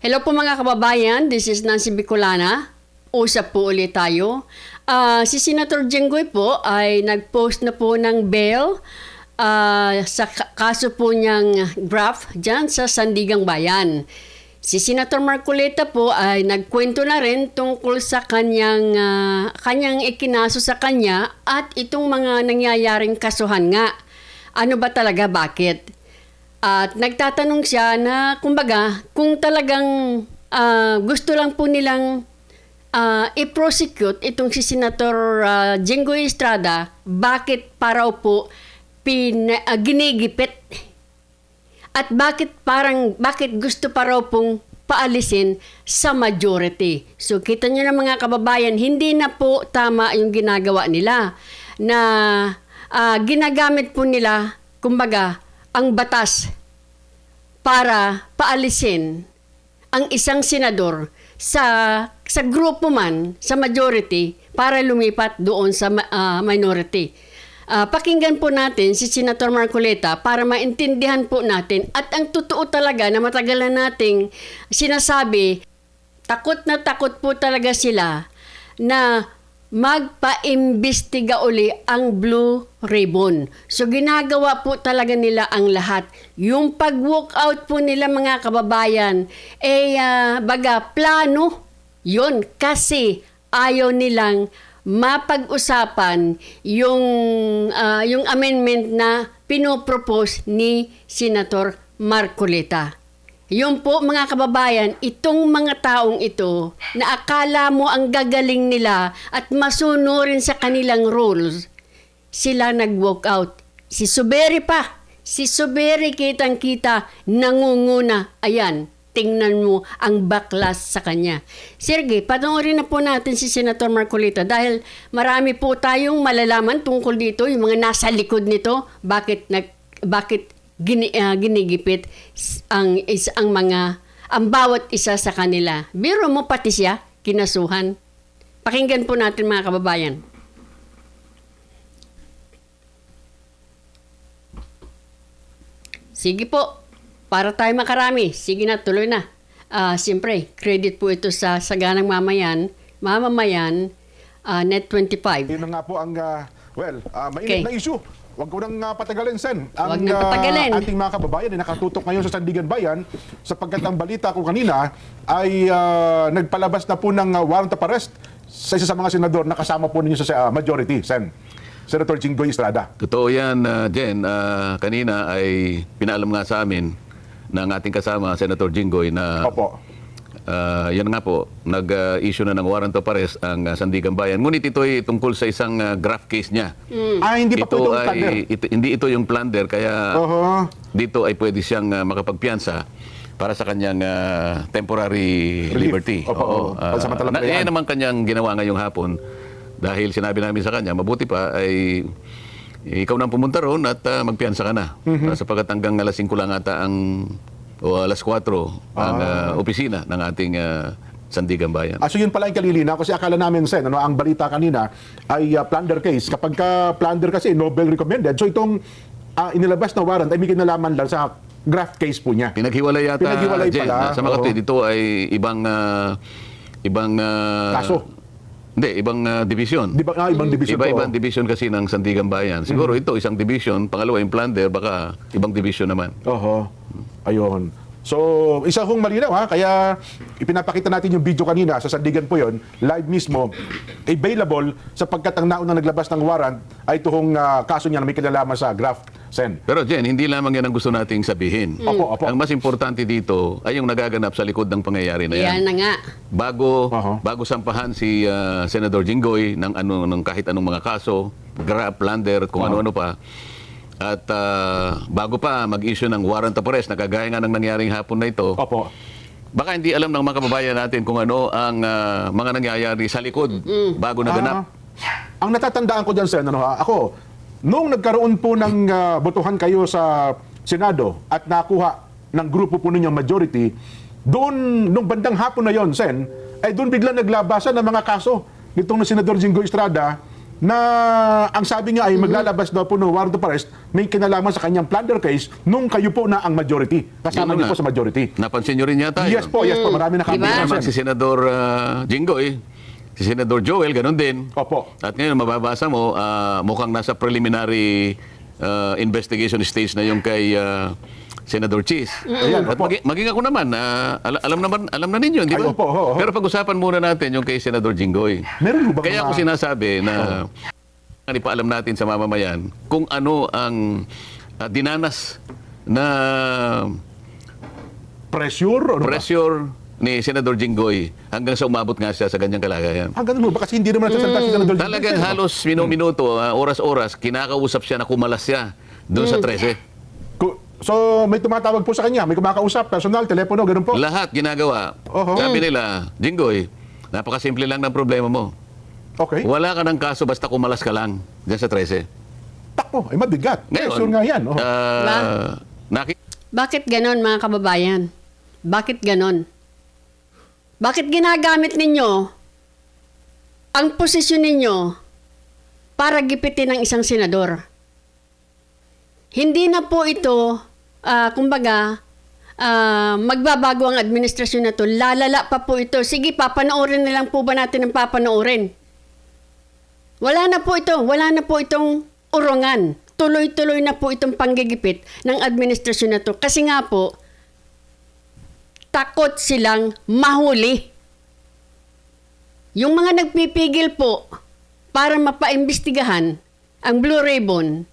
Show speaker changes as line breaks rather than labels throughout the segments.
Hello po mga kababayan, this is Nancy Bicolana. Usap po ulit tayo. Si Senator Jinggoy po ay nag-post na po ng bail sa kaso po niyang graft dyan sa Sandigang Bayan. Si Senator Marcoleta po ay nagkwento na rin tungkol sa kanyang ikinaso sa kanya at itong mga nangyayaring kasuhan nga. Ano ba talaga, bakit? At nagtatanong siya na, kumbaga, kung talagang gusto lang po nilang i-prosecute itong si Senator Jinggoy Estrada, bakit paraw po ginigipit? At bakit gusto pa raw pong paalisin sa majority? So kita nyo na mga kababayan, hindi na po tama yung ginagawa nila na ginagamit po nila, kumbaga, ang batas para paalisin ang isang senador sa grupo man, sa majority, para lumipat doon sa minority. Pakinggan po natin si Senator Marcoleta para maintindihan po natin. At ang totoo talaga na matagal na nating sinasabi, takot na takot po talaga sila na magpa-imbestiga uli ang Blue Ribbon. So ginagawa po talaga nila ang lahat. Yung pag-walk out po nila mga kababayan, baga plano yun kasi ayaw nilang mapag-usapan yung amendment na pinopropose ni Senator Marcoleta. Yun po mga kababayan, itong mga taong ito na akala mo ang gagaling nila at masunurin sa kanilang rules, sila nag-walk out. Si Suberi kitang-kita, nangunguna. Ayan, tingnan mo ang backlash sa kanya. Sergey, panoorin na po natin si Senator Marcoleta dahil marami po tayong malalaman tungkol dito, yung mga nasa likod nito, bakit ginigipit ang bawat isa sa kanila. Biro mo pati siya, kinasuhan. Pakinggan po natin mga kababayan. Sige po. Para tayo makarami. Sige na, tuloy na. Siyempre, credit po ito sa Saganang Mamamayan, Net25.
Yun na nga po ang, mainit na issue. Huwag ko nang patagalin, Sen. Ang ating mga kababayan ay nakatutok ngayon sa Sandigan Bayan sapagkat ang balita ko kanina ay nagpalabas na po ng warrant of arrest sa isa sa mga senador na kasama po ninyo sa majority, Sen. Senator Jinggoy Estrada.
Totoo yan, Jen. Kanina ay pinaalam nga sa amin ng ating kasama, Senator Jinggoy, na
Opo.
yan nga po, nag-issue na ng warrant of arrest ang Sandigan Bayan. Ngunit ito ay tungkol sa isang graft case niya.
Hindi pa po itong plunder.
Hindi ito yung plunder, kaya dito ay pwede siyang makapagpiyansa para sa kanyang temporary liberty.
Opo.
Yan naman kanyang ginawa ngayong hapon dahil sinabi namin sa kanya, mabuti pa ay ikaw nang pumunta roon at magpiyansa ka na. Sapagkat hanggang alas 5 lang ata o alas 4 ang opisina ng ating Sandigan Bayan.
So yun pala yung kalilina kasi akala namin, Sen, ang balita kanina ay plunder case. Kapag plunder kasi, Nobel recommended. So itong inilabas na warrant ay may kinalaman lang sa graft case po niya.
Pinaghiwalay yata, Jen,
pala.
sa Makati. Dito ay ibang
Kaso.
Hindi, ibang division.
Ibang division.
Iba-ibang division kasi ng Sandigan Bayan. Siguro ito, isang division. Pangalawa, yung plunder, baka ibang division naman.
Ayun. So, isa kong malinaw kaya ipinapakita natin yung video kanina, sa Sandigan po yon, live mismo, available sapagkat ang naunang naglabas ng warrant ay tuhong kaso niya na may kinalaman sa graft, Sen.
Pero Jen, hindi lamang yan ang gusto nating sabihin.
Opo.
Ang mas importante dito ay yung nagaganap sa likod ng pangyayari na yan.
Yan na nga.
Bago sampahan si Senator Jinggoy ng kahit anong mga kaso, graft, plunder, kung ano-ano pa. At bago pa mag-issue ng warrant of arrest, nakagaya nga ng nangyaring hapon na ito, baka hindi alam ng mga kababayan natin kung ano ang mga nangyayari sa likod bago naganap.
Ang natatandaan ko dyan, Sen, ako, nung nagkaroon po ng botohan kayo sa Senado at nakuha ng grupo po ninyong majority, doon, nung bandang hapon na yon, Sen, ay doon biglang naglabasan ng mga kaso nitong Senador Jinggoy Estrada na ang sabi niya ay maglalabas daw po ng warrant of arrest, may kinalaman sa kanyang plunder case nung kayo po na ang majority. Kasama
Yun
niyo
nga.
po sa majority.
Napansin nyo rin yata
Yes
yun.
po, yes po. Marami na kami.
Diba?
Naman si Senador Jinggoy, si Senador Joel, ganun din.
Opo.
At ngayon, mababasa mo, mukhang nasa preliminary investigation stage na yung kay Senador Cheese.
Ayan,
At
opo.
maging ako naman, alam na ninyo, di
Ay,
ba?
opo, oo.
Pero pag-usapan muna natin yung kay Senador Jinggoy.
Meron mo ba
Kaya ako sinasabi na ipaalam natin sa mamamayan kung ano ang dinanas na
pressure? Ano ba?
pressure ni Senador Jinggoy hanggang sa umabot nga siya sa ganyang kalagayan.
Ganun mo ba? Kasi hindi naman nagsasalita si Senador Jinggoy.
Talagang halos minuto, oras-oras, kinakausap siya na kumalas siya doon sa 13.
So, may tumatawag po sa kanya, may kumakausap, personal, telepono, ganun po.
Lahat ginagawa.
Oho.
Sabi nila, Jinggoy, napakasimple lang ng problema mo.
Okay.
Wala ka ng kaso basta kumalas ka lang dyan sa 13.
Takbo, ay mabigat. Pressure nga yan. Oh.
Bakit ganon, mga kababayan? Bakit ganon? Bakit ginagamit ninyo ang posisyon ninyo para gipitin ng isang senador? Hindi na po ito, magbabago ang administrasyon na to. Lalala pa po ito. Sige, papanoorin na lang po ba natin ang papanoorin? Wala na po ito. Wala na po itong urungan. Tuloy-tuloy na po itong panggigipit ng administrasyon na to. Kasi nga po, takot silang mahuli. Yung mga nagpipigil po para mapaimbestigahan ang Blue Ribbon,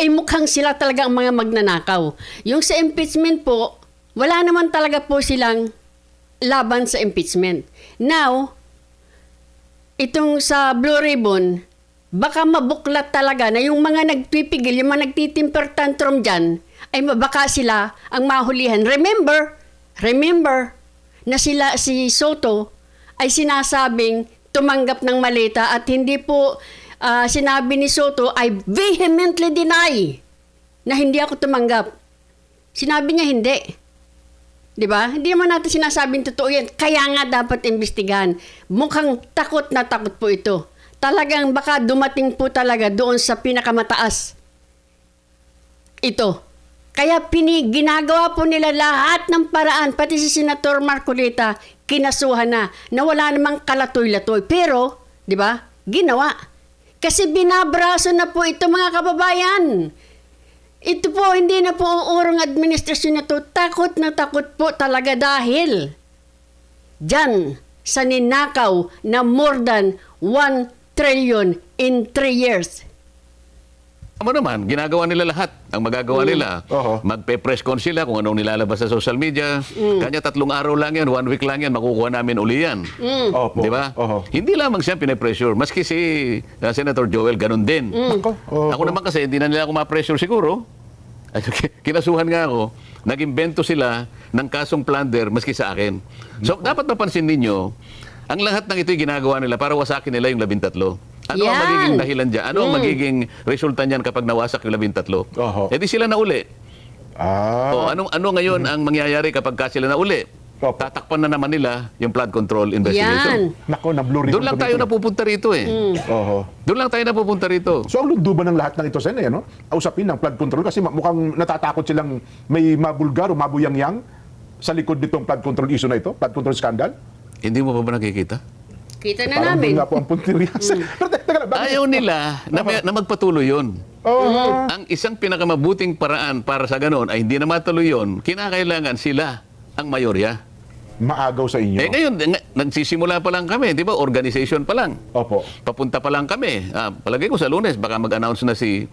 ay mukhang sila talaga ang mga magnanakaw. Yung sa impeachment po, wala naman talaga po silang laban sa impeachment. Now, itong sa Blue Ribbon, baka mabuklat talaga na yung mga nagpipigil, yung mga nagtitimper tantrum dyan, ay baka sila ang mahulihan. Remember na si Soto ay sinasabing tumanggap ng malita at hindi po sinabi ni Soto, I vehemently deny na hindi ako tumanggap. Sinabi niya hindi. Di ba? Hindi naman natin sinasabing totoo yan. Kaya nga dapat imbestigahan. Mukhang takot na takot po ito. Talagang baka dumating po talaga doon sa pinakamataas. Ito. Kaya ginagawa po nila lahat ng paraan, pati si Senator Marcolita, kinasuhan na wala namang kalatoy-latoy. Pero, di ba, ginawa. Kasi binabraso na po ito, mga kababayan. Ito po, hindi na po uurong administrasyon na to. Takot na takot po talaga dahil dyan sa ninakaw na more than 1 trillion in 3 years.
Tama naman, ginagawa nila lahat. Ang magagawa nila,
Oho.
magpe-press con sila kung anong nilalabas sa social media. Kanya 3 araw lang yan, 1 week lang yan, makukuha namin uli yan.
Opo.
Di ba?
Oho.
Hindi lamang siya pine-pressure. Maski si Senator Joel, ganun din.
Opo.
Ako naman kasi, hindi na nila ako ma-pressure siguro. Kinasuhan nga ako, nag-imbento sila ng kasong plunder maski sa akin. So, dapat mapansin ninyo, ang lahat ng ito'y ginagawa nila para wasakin nila yung 13. Ano ang
Yan.
magiging dahilan dyan? Ano ang magiging resulta niyan kapag nawasak yung 13?
Oho.
Eh di sila na uli. O, ano ngayon ang mangyayari kapag sila na uli?
Opo.
Tatakpan na naman nila yung flood control investigation.
Yan.
Nako, na Blue Ribbon.
Doon lang tayo
Committee.
napupunta rito eh.
Oho.
Doon lang tayo napupunta rito.
So, ang lunduban ng lahat ng ito, Sen, ano? Usapin ng flood control kasi mukhang natatakot silang may mabulgar o mabuyangyang sa likod nitong flood control issue na ito, flood control scandal.
Hindi mo pa ba nakikita?
Kita na
Parang
namin.
doon nga po ang punteriya. Pero teka lang, bakit?
Ayaw nila na magpatuloy yun.
Oho.
Ang isang pinakamabuting paraan para sa ganon ay hindi na matuloy yun, kinakailangan sila ang mayorya.
Maagaw sa inyo.
Eh ngayon, nagsisimula pa lang kami, di ba? Organization pa lang.
Opo.
Papunta pa lang kami. Palagay ko sa Lunes, baka mag-announce na si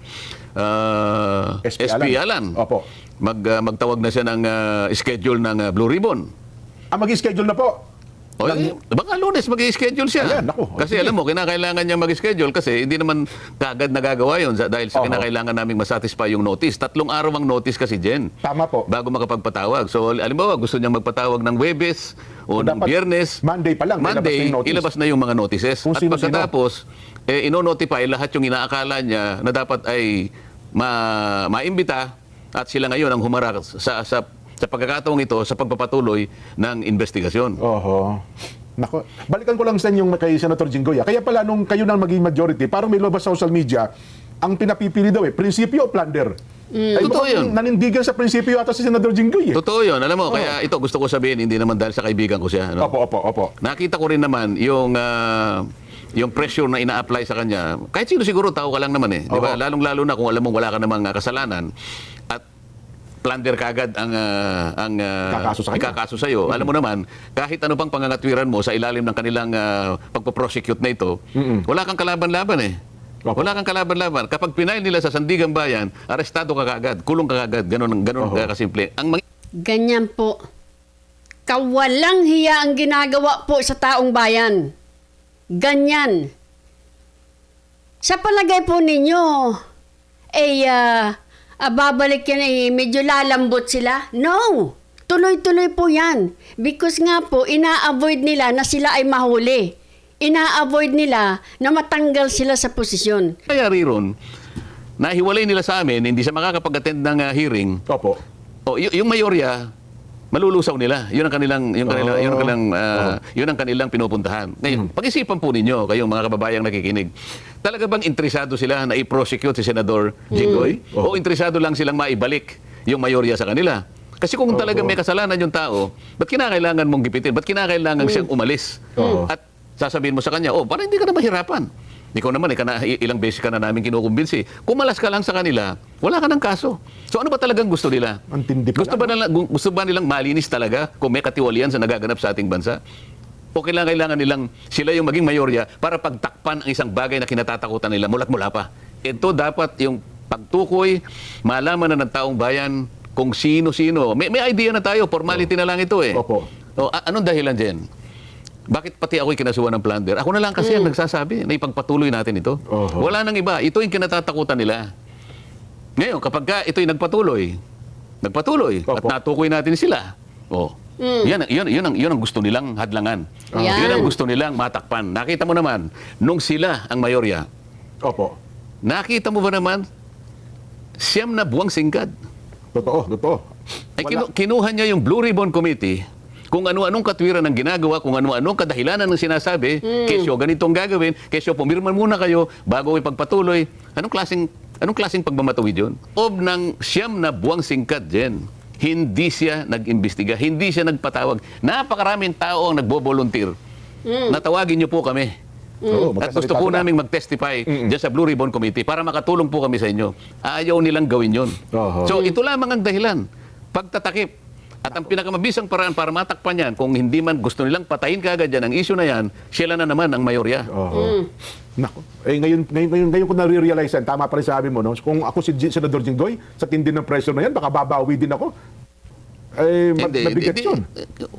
SP Alan.
Opo.
Magtawag na siya ng schedule ng Blue Ribbon.
Mag-schedule na po.
O, baka Lunes mag-schedule siya.
Ayan, naku.
Kasi alam mo, kinakailangan niya mag-schedule kasi hindi naman kagad nagagawa yun dahil sa
Oho.
kinakailangan naming masatisfy yung notice. 3 araw ang notice kasi, Jen.
Tama po.
Bago makapagpatawag. So, alimbawa, gusto niyang magpatawag ng Huwebes o ng
dapat
Biyernes.
Monday pa lang, ilabas na
Monday,
yung notice.
ilabas na yung mga notices.
Kung
At
sino-sino.
pagkatapos, ino-notify lahat yung inaakala niya na dapat ay maimbita at sila ngayon ang humarap sa pagkakataong ito sa pagpapatuloy ng investigasyon.
Oho. Nako, balikan ko lang sa yung kay Senator Jinggoy. Kaya pala nung kayo nang maging majority, parang may lumabas sa social media, ang pinapipili daw prinsipyo o plunder. Ay,
Totoo
mukhang
yun.
nanindigan sa prinsipyo ata si Senator Jinggoy.
Totoo yun. Alam mo, kaya ito gusto ko sabihin, hindi naman dahil sa kaibigan ko siya. Ano?
Opo.
Nakita ko rin naman yung pressure na ina-apply sa kanya. Kahit sino siguro, tao ka lang naman eh. Di ba? Lalong-lalo na kung alam mong wala ka namang kasalanan at plunder kagad ang ikakaso sa iyo. Alam mo naman, kahit ano pang pangangatwiran mo sa ilalim ng kanilang pagpo-prosecute na ito, wala kang kalaban-laban eh. Wala kang kalaban-laban. Kapag pinail nila sa Sandigan Bayan, arestado ka kagad, kulong ka kagad, ganun kasimple.
Ganyan po. Kawalang hiya ang ginagawa po sa taong bayan. Ganyan. Sa palagay po ninyo, babalik yan medyo lalambot sila? No! Tuloy-tuloy po yan. Because nga po, ina-avoid nila na sila ay mahuli. Ina-avoid nila na matanggal sila sa posisyon.
Kaya riron, nahiwalay nila sa amin, hindi siya makakapag-attend ng hearing.
Opo.
Yung mayorya, malulusaw nila. Yun ang kanilang pinupuntahan. Ngayon, pag-isipan po ninyo, kayong mga kababayang nakikinig, talaga bang interesado sila na i-prosecute si Senador Jinggoy? O interesado lang silang maibalik yung mayorya sa kanila? Kasi kung talagang may kasalanan yung tao, ba't kinakailangan mong gipitin? Ba't kinakailangan siyang umalis? At sasabihin mo sa kanya, parang hindi ka na mahirapan. Ikaw naman, ilang beses ka na namin kinukumbinsi. Kumalas ka lang sa kanila, wala ka ng kaso. So ano ba talagang gusto nila?
Antindi pa
Gusto ba nilang malinis talaga kung may katiwalian sa nagaganap sa ating bansa? O kailangan nilang sila yung maging mayorya para pagtakpan ang isang bagay na kinatatakutan nila mulat mula pa? Ito dapat yung pagtukoy, malaman na ng taong bayan kung sino-sino. May idea na tayo, formality na lang ito eh.
Opo.
Anong dahilan dyan? Bakit pati ako'y kinasuhan ng plunder? Ako na lang kasi ang nagsasabi na ipagpatuloy natin ito. Wala nang iba. Ito yung kinatatakutan nila. Ngayon, kapag ito'y nagpatuloy at natukoy natin sila, yun ang gusto nilang hadlangan.
Yan.
Yun ang gusto nilang matakpan. Nakita mo naman, nung sila ang mayorya, nakita mo ba naman, siyam na buwang singkad.
Totoo.
Ay, kinuha niya yung Blue Ribbon Committee kung ano-anong katwiran ang ginagawa, kung ano-anong kadahilanan ng sinasabi, kesyo ganitong gagawin, kesyo pumirman muna kayo bago ipagpatuloy. Anong klaseng pagmamatawid yun? Of ng siyam na buwang singkad dyan, hindi siya nag-imbestiga, hindi siya nagpatawag. Napakaraming tao ang nagbo-volunteer. Natawagin niyo po kami. At gusto po namin mag-testify dyan sa Blue Ribbon Committee para makatulong po kami sa inyo. Ayaw nilang gawin yun. So ito lamang ang dahilan. Pagtatakip. At ang pinakamabisang paraan para matakpan yan, kung hindi man gusto nilang patayin kagad yan, ang issue na yan, sila na naman ang mayorya.
Nako. Ngayon ko na-realize yan, tama pa rin sabi mo, no? Kung ako si Senador Jinggoy, sa tindi ng pressure na yan, baka babawi din ako. Mabigat yun.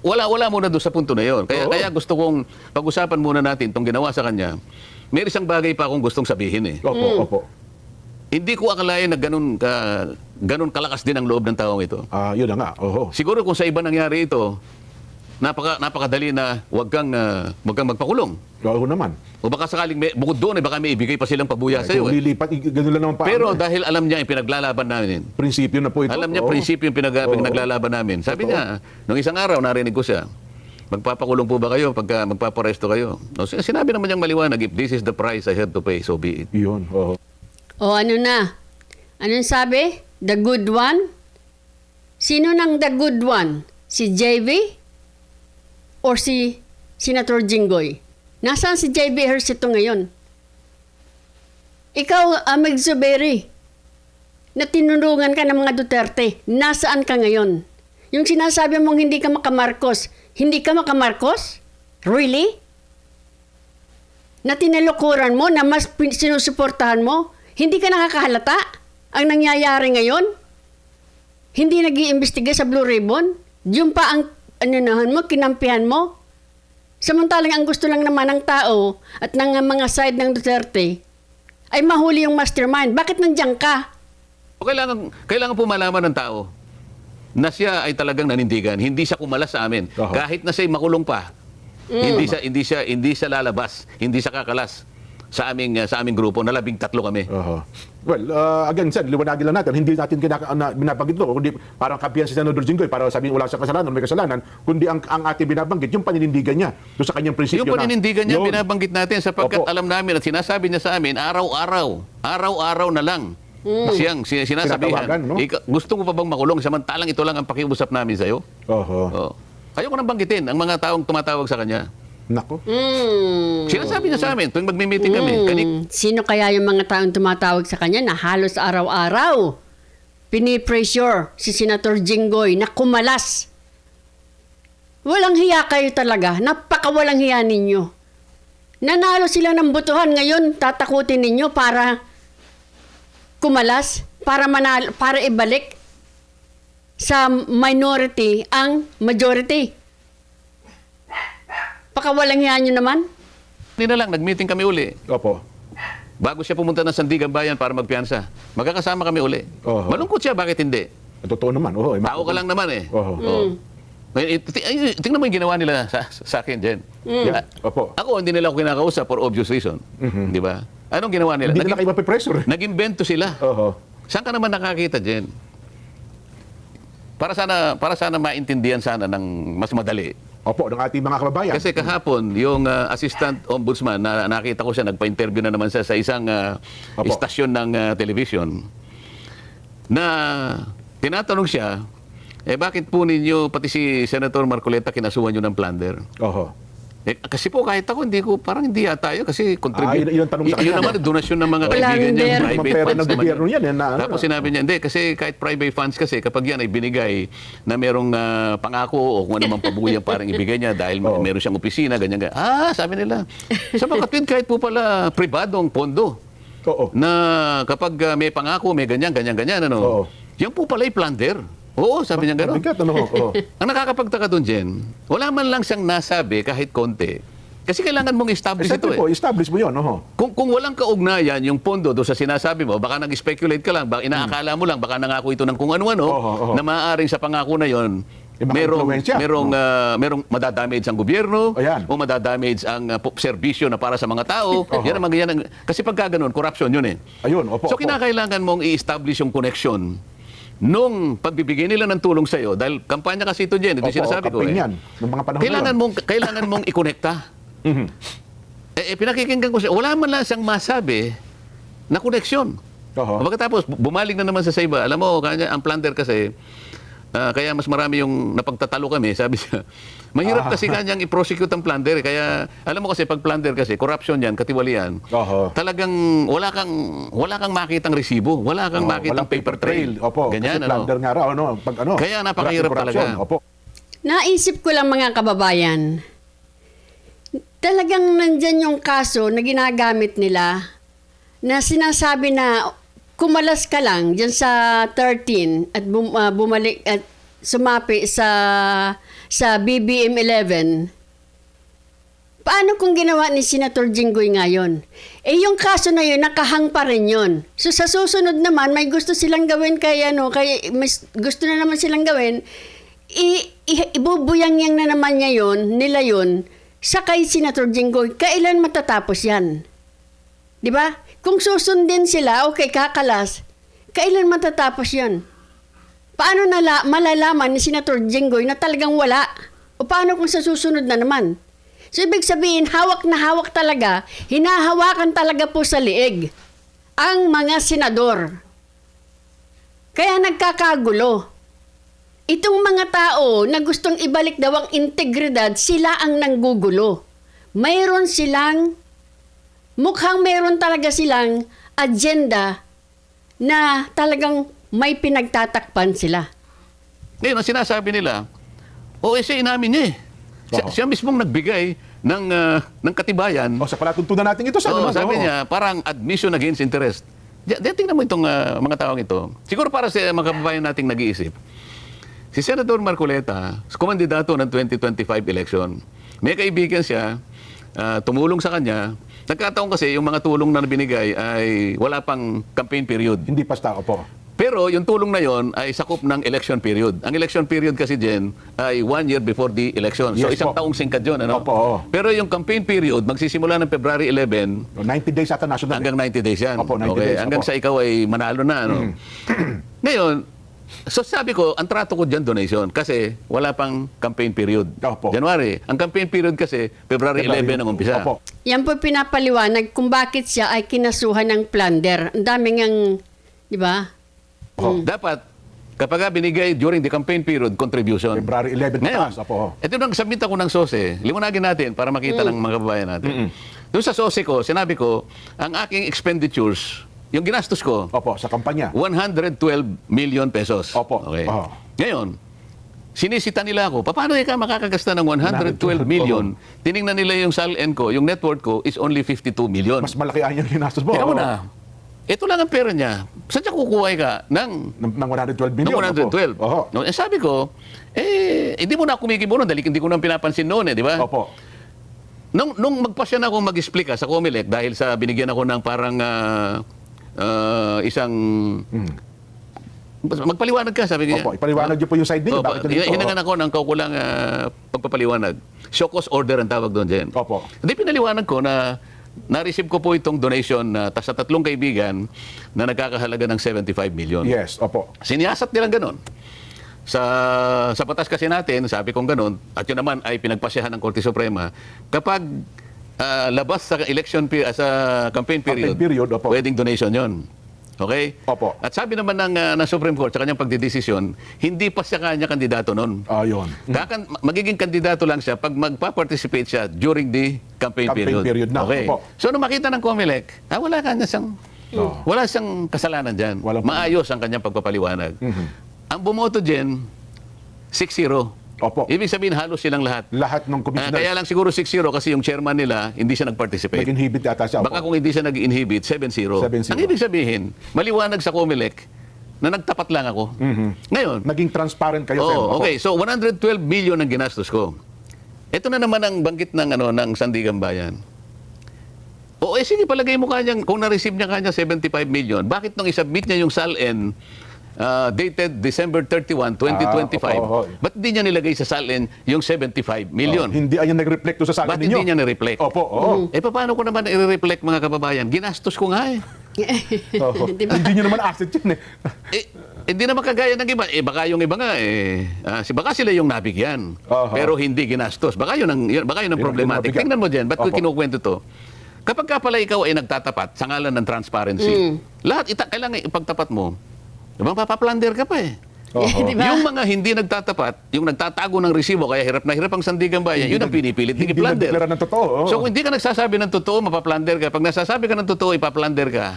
Wala muna doon sa punto na yun. Kaya gusto kong pag-usapan muna natin itong ginawa sa kanya. May isang bagay pa akong gustong sabihin eh.
Opo.
Hindi ko akalain na ganun kalakas din ang loob ng taong ito.
Yun na nga.
Siguro kung sa iba nangyari ito, napakadali na wag kang magpakulong.
Oo naman.
O baka sakaling bukod doon, baka may ibigay pa silang pabuya sa iyo.
Kung lilipat, ganun lang naman pa.
Pero dahil alam niya yung pinaglalaban namin.
Prinsipyo na po ito.
Alam niya prinsipyo yung pinaglalaban namin. Sabi niya, nung isang araw narinig ko siya, magpapakulong po ba kayo pagka magpaparesto kayo? No, sinabi naman niyang maliwanag, if this is the price I have to pay, so be it.
Yun.
Ano na? Anong sabi? The good one? Sino nang the good one? Si JV? Or si Senator Jinggoy? Nasaan si JV Ejercito ngayon? Ikaw, Amig Zuberi, na tinulungan ka ng mga Duterte, nasaan ka ngayon? Yung sinasabi mong hindi ka makamarcos, hindi ka makamarcos? Really? Na tinalukuran mo, na mas sinusuportahan mo? Hindi ka nakakahalata ang nangyayari ngayon? Hindi nag-iimbestiga sa Blue Ribbon? Yung pa ang kinampihan mo? Samantalang ang gusto lang naman ng tao at ng mga side ng Duterte ay mahuli yung mastermind. Bakit nandiyan ka?
Kailangan po malaman ng tao na siya ay talagang nanindigan. Hindi siya kumalas sa amin. Kahit na siya'y makulong pa, hindi siya lalabas, hindi siya kakalas. sa aming grupo na 13 kami.
Well, again, Sen, liwanagin lang natin, hindi natin binabanggit ito, kundi parang kampihan si Senador Jinggoy para sabihin wala sa kasalanan, may kasalanan, kundi ang ating binabanggit, yung paninindigan niya doon sa kanyang prinsipyo
Yung paninindigan niya,
yun.
binabanggit natin sapagkat
Opo.
alam namin at sinasabi niya sa amin, araw-araw na lang. Siyang sinasabihan,
Sinatawagan, no?
gusto mo pa bang makulong samantalang ito lang ang pakiusap namin sa'yo? Oh. Ayoko nang banggitin ang mga taong tumatawag sa kanya.
Nako.
Sinasabi niya sa amin tuwing magmi-meeting kami.
Sino kaya yung mga taong tumatawag sa kanya na halos araw-araw pinipressure si Senator Jinggoy na kumalas? Walang hiya kayo talaga. Napakawalang hiya ninyo. Nanalo sila ng botohan ngayon, tatakutin ninyo para kumalas, para manalo, para ibalik sa minority ang majority. Pakawalang hiya nyo naman.
Hindi na lang, nag-meeting kami uli.
Opo.
Bago siya pumunta ng Sandigan Bayan para magpiyansa. Magkakasama kami uli. Malungkot siya, bakit hindi?
Totoo naman.
Tao ka lang naman eh. Tingnan mo yung ginawa nila sa akin, Jen.
Yeah. Opo.
Ako, hindi nila ako kinakausap for obvious reason. Di ba? Anong ginawa nila?
Hindi nila kayo mapipressure.
Nag-invento sila. Saan ka naman nakakita, Jen? Para sana maintindihan sana ng mas madali.
Opo, ng ating mga kababayan.
Kasi kahapon, yung assistant ombudsman, nakita ko siya, nagpa-interview na naman siya sa isang istasyon ng television, na tinatanong siya, bakit po ninyo, pati si Senator Marcoleta, kinasuhan nyo ng plunder? Kasi po kahit ako, parang hindi yata yun kasi contribute.
Yun ang tanong sa kanya.
Yun naman, donasyon ng mga kaibigan niya, private
Pera
funds
ng
naman.
gobyerno yan.
Tapos sinabi niya, hindi, kasi kahit private funds kasi, kapag yan ay binigay na merong pangako o kung ano man pabuyang parang ibigay niya dahil meron siyang opisina, ganyan. Sabi nila, sa mga katwid kahit po pala pribadong pondo. Na kapag may pangako, may ganyan, ano. Yan po pala ay plunder. Oo, sabi niya gano'n. Ang nakakapagtaka doon, Jen, wala man lang siyang nasabi kahit konti. Kasi kailangan mong establish ito eh.
Establish mo yun.
Kung walang kaugnayan yung pondo doon sa sinasabi mo, baka nag-speculate ka lang, baka inaakala mo lang, baka nangako ito ng kung ano-ano, na maaaring sa pangako na yon merong madadamage ang gobyerno o madadamage ang serbisyo na para sa mga tao. Yan ang mga kasi pagka ganun, corruption yun eh. So kinakailangan mong i-establish yung connection nung pagbibigay nila ng tulong sa iyo, dahil kampanya kasi ito dyan, ito sinasabi ko eh. Kailangan mong i-connecta. Pinakikinggan ko siya, wala man lang siyang masabi na koneksyon. Pagkatapos, bumaling na naman sa iba. Alam mo, ang plunder kasi, kaya mas marami yung napagtatalo kami, sabi siya. Mahirap kasi kanyang i-prosecute ang plunder. Kaya, alam mo kasi, pag plunder kasi, corruption yan, katiwalian. Talagang wala kang makitang resibo. Wala kang makitang paper trail.
Ganyan, kasi plunder nga raw,
kaya napakahirap talaga.
Naisip ko lang mga kababayan, talagang nandyan yung kaso na ginagamit nila na sinasabi na kumalas ka lang dyan sa 13 at bumalik at sumapi sa BBM 11. Paano kung ginawa ni Senator Jinggoy ngayon? Yung kaso na yun, nakahang pa rin yun. So sa susunod naman, may gusto silang gawin kaya may gusto na naman silang gawin, ibubuyang-yang na naman nila yun, sa kay Senator Jinggoy. Kailan matatapos yan? Di ba? Kung susundin sila, okay, kakalas. Kailan matatapos yan? Paano malalaman ni Senator Jinggoy na talagang wala? O paano kung sa susunod na naman? So, ibig sabihin, hawak na hawak talaga, hinahawakan talaga po sa liig ang mga senador. Kaya nagkakagulo. Itong mga tao na gustong ibalik daw ang integridad, sila ang nanggugulo. Mukhang mayroon talaga silang agenda na talagang may pinagtatakpan sila.
Ngayon, ang sinasabi nila, siya inamin niya eh. Siya mismong nagbigay ng katibayan.
Sa palatuntunan natin ito.
Sabi niya, parang admission against interest. Tingnan mo itong mga taong ito. Siguro para sa mga kababayan nating nag-iisip. Si Senator Marcoleta, kumandidato ng 2025 election, may kaibigan siya, tumulong sa kanya. Nagkataon kasi yung mga tulong na binigay ay wala pang campaign period.
Hindi pa
Pero yung tulong na yon ay sakop ng election period. Ang election period kasi dyan ay 1 year before the election. So
Yes
isang
po.
taong singkad yun. Ano?
Opo, oo.
Pero yung campaign period, magsisimula ng February 11
90 days ata national.
hanggang 90 days yan.
Opo, 90
okay?
days,
Hanggang
opo.
sa ikaw ay manalo na. Ano? Ngayon, so sabi ko, ang trato ko dyan donation kasi wala pang campaign period.
Opo.
January. Ang campaign period kasi February 11 ang umpisa.
Opo.
Yan po pinapaliwanag kung bakit siya ay kinasuhan ng plunder. Ang dami ngang, di ba?
Dapat, kapag binigay during the campaign period, contribution.
February 11
Ngayon,
pataas. Opo.
ito nang submit ako ng SOSE, liwanagin natin para makita ng mga kababayan natin. Doon sa SOSE ko, sinabi ko, ang aking expenditures, yung ginastos ko,
Opo, sa kampanya.
112 million pesos.
Opo.
Okay.
Oho.
Ngayon, sinisita nila ako, paano ka makakagasta ng 112 million? Tiningnan nila yung SALN ko, yung net worth ko is only 52 million.
Mas malaki ang yung ginastos mo.
Teka
Oo.
muna, ito lang ang pera niya. Saan siya kukuha ka ng
Ng 112 million.
ng 112?
Opo.
No, sabi ko, hindi mo na ako kumikibo nun dahil hindi ko nang pinapansin noon, di ba?
Opo.
Nung magpasya na ako mag-explica sa COMELEC dahil sa binigyan ako ng parang isang magpaliwanag ka, sabi niya.
Opo, ipaliwanag niyo po yung side ninyo. Bakit ganito?
Hinangan ako ng kaukulang pagpapaliwanag. Show cause order ang tawag doon, Jen.
Opo.
Hindi pinaliwanag ko na na-receive ko po itong donation sa tatlong kaibigan na nagkakahalaga ng 75 million.
Yes, opo.
Siniyasat nilang ganun. Sa batas kasi natin, sabi kong ganun, at yun naman ay pinagpasyahan ng Korte Suprema, kapag labas sa sa campaign period,
period, opo.
pwedeng donation yon. Okay?
Opo.
At sabi naman ng Supreme Court sa kanyang pagdidesisyon, hindi pa siya kanya kandidato noon.
Ayun.
Magiging kandidato lang siya pag magpa-participate siya during the campaign
Campaign period na,
Okay.
opo.
So, nung makita ng COMELEC, wala siyang kasalanan dyan.
Walang-
Maayos ang kanyang pagpapaliwanag. Ang bumoto dyan, 6-0.
Opo.
Ibig sabihin, halos silang lahat.
Lahat ng commissioners.
Kaya lang siguro 6-0 kasi yung chairman nila, hindi siya nag-participate.
Nag-inhibit yata siya.
Baka kung hindi siya nag-inhibit, 7-0.
7-0.
Ang ibig sabihin, maliwanag sa COMELEC na nagtapat lang ako. Ngayon,
Naging transparent kayo, Sen.
oh,
Opo.
okay. So 112 million ang ginastos ko. Ito na naman ang banggit ng Sandigan Bayan. O sige, palagay mo kanyang, kung na-receive niya kanya 75 million, bakit nung isubmit niya yung SALN dated December 31, 2025,
opo.
ba't hindi niya nilagay sa SALN yung 75 million?
Hindi ayan nag-reflect doon sa sakin
Ba't
ninyo.
hindi niya na-reflect?
Opo, oo.
Paano ko naman i-reflect mga kababayan? Ginastos ko nga eh.
Oo.
Di ba?
Hindi nyo naman asset yun eh.
Hindi naman kagaya ng iba. Baka yung iba nga, baka sila yung nabigyan.
Aha.
Pero hindi ginastos. Baka yun ang
Yun
problematic.
ang nabigyan.
Tingnan mo dyan, ba't ko
Opo.
kinukwento to? Kapag ka pala ikaw ay nagtatapat sa ngalan ng transparency, lahat kailangan ipagtapat mo. Diba, papaplander ka pa eh.
Oho.
Di ba?
Yung mga hindi nagtatapat, yung nagtatago ng resibo, kaya hirap na hirap ang Sandigan Bayan, yun ang pinipilit
Hindi
i-plander.
nagdeklara ng totoo. Oo.
So kung hindi ka nagsasabi ng totoo, mapaplander ka. Pag nasasabi ka ng totoo, ipaplander ka.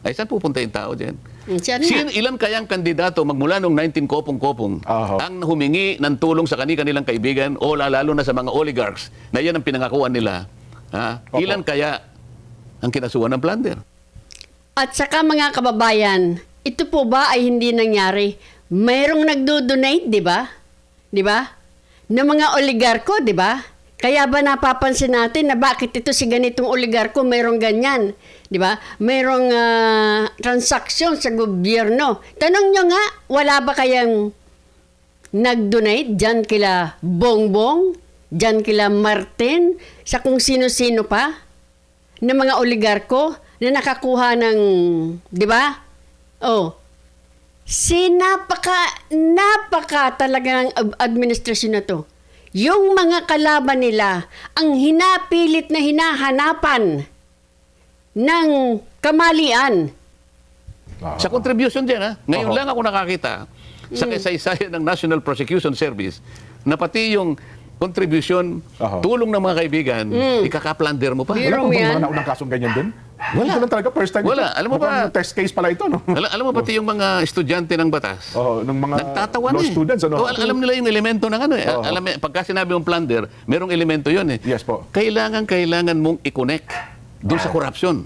Ay, saan pupunta yung tao dyan?
Siya na.
Ilan kayang kandidato magmula noong 19 kopong-kopong
Aha.
ang humingi ng tulong sa kanilang kaibigan o lalo na sa mga oligarchs na yan ang pinangakuan nila?
Opo.
Ilan kaya ang kinasuhan ng plunder?
At saka mga kababayan, ito po ba ay hindi nangyari? Mayroong nagdo-donate, di ba? Di ba? Ng mga oligarko, di ba? Kaya ba napapansin natin na bakit ito si ganitong oligarko mayroong ganyan? Di ba? Mayroong transaksyon sa gobyerno. Tanong nyo nga, wala ba kayang nag-donate dyan kila Bongbong, dyan kila Martin, sa kung sino-sino pa, ng mga oligarko na nakakuha ng, di ba? Oh, napaka talagang administrasyon na to. Yung mga kalaban nila, ang hinapilit na hinahanapan ng kamalian.
Sa contribution dyan, ngayon
Oho.
lang ako nakakita sa kasaysayan ng National Prosecution Service na pati yung contribution,
Oho.
tulong ng mga kaibigan, ikakaplander mo pa.
Biro
Wala pa bang
yan.
mga naunang kasong ganyan din? Wala. Ito lang talaga, first time.
Wala.
ito.
Alam mo
Mukhang
ba-
test case pala ito, no?
Alam mo pati yung mga estudyante ng batas,
Ng mga
nagtatawa
law
na eh.
students, ano?
Alam nila yung elemento ng ano eh.
Oo.
Pagka sinabi mong plunder, merong elemento yun eh.
Yes po.
Kailangan mong i-connect doon sa corruption,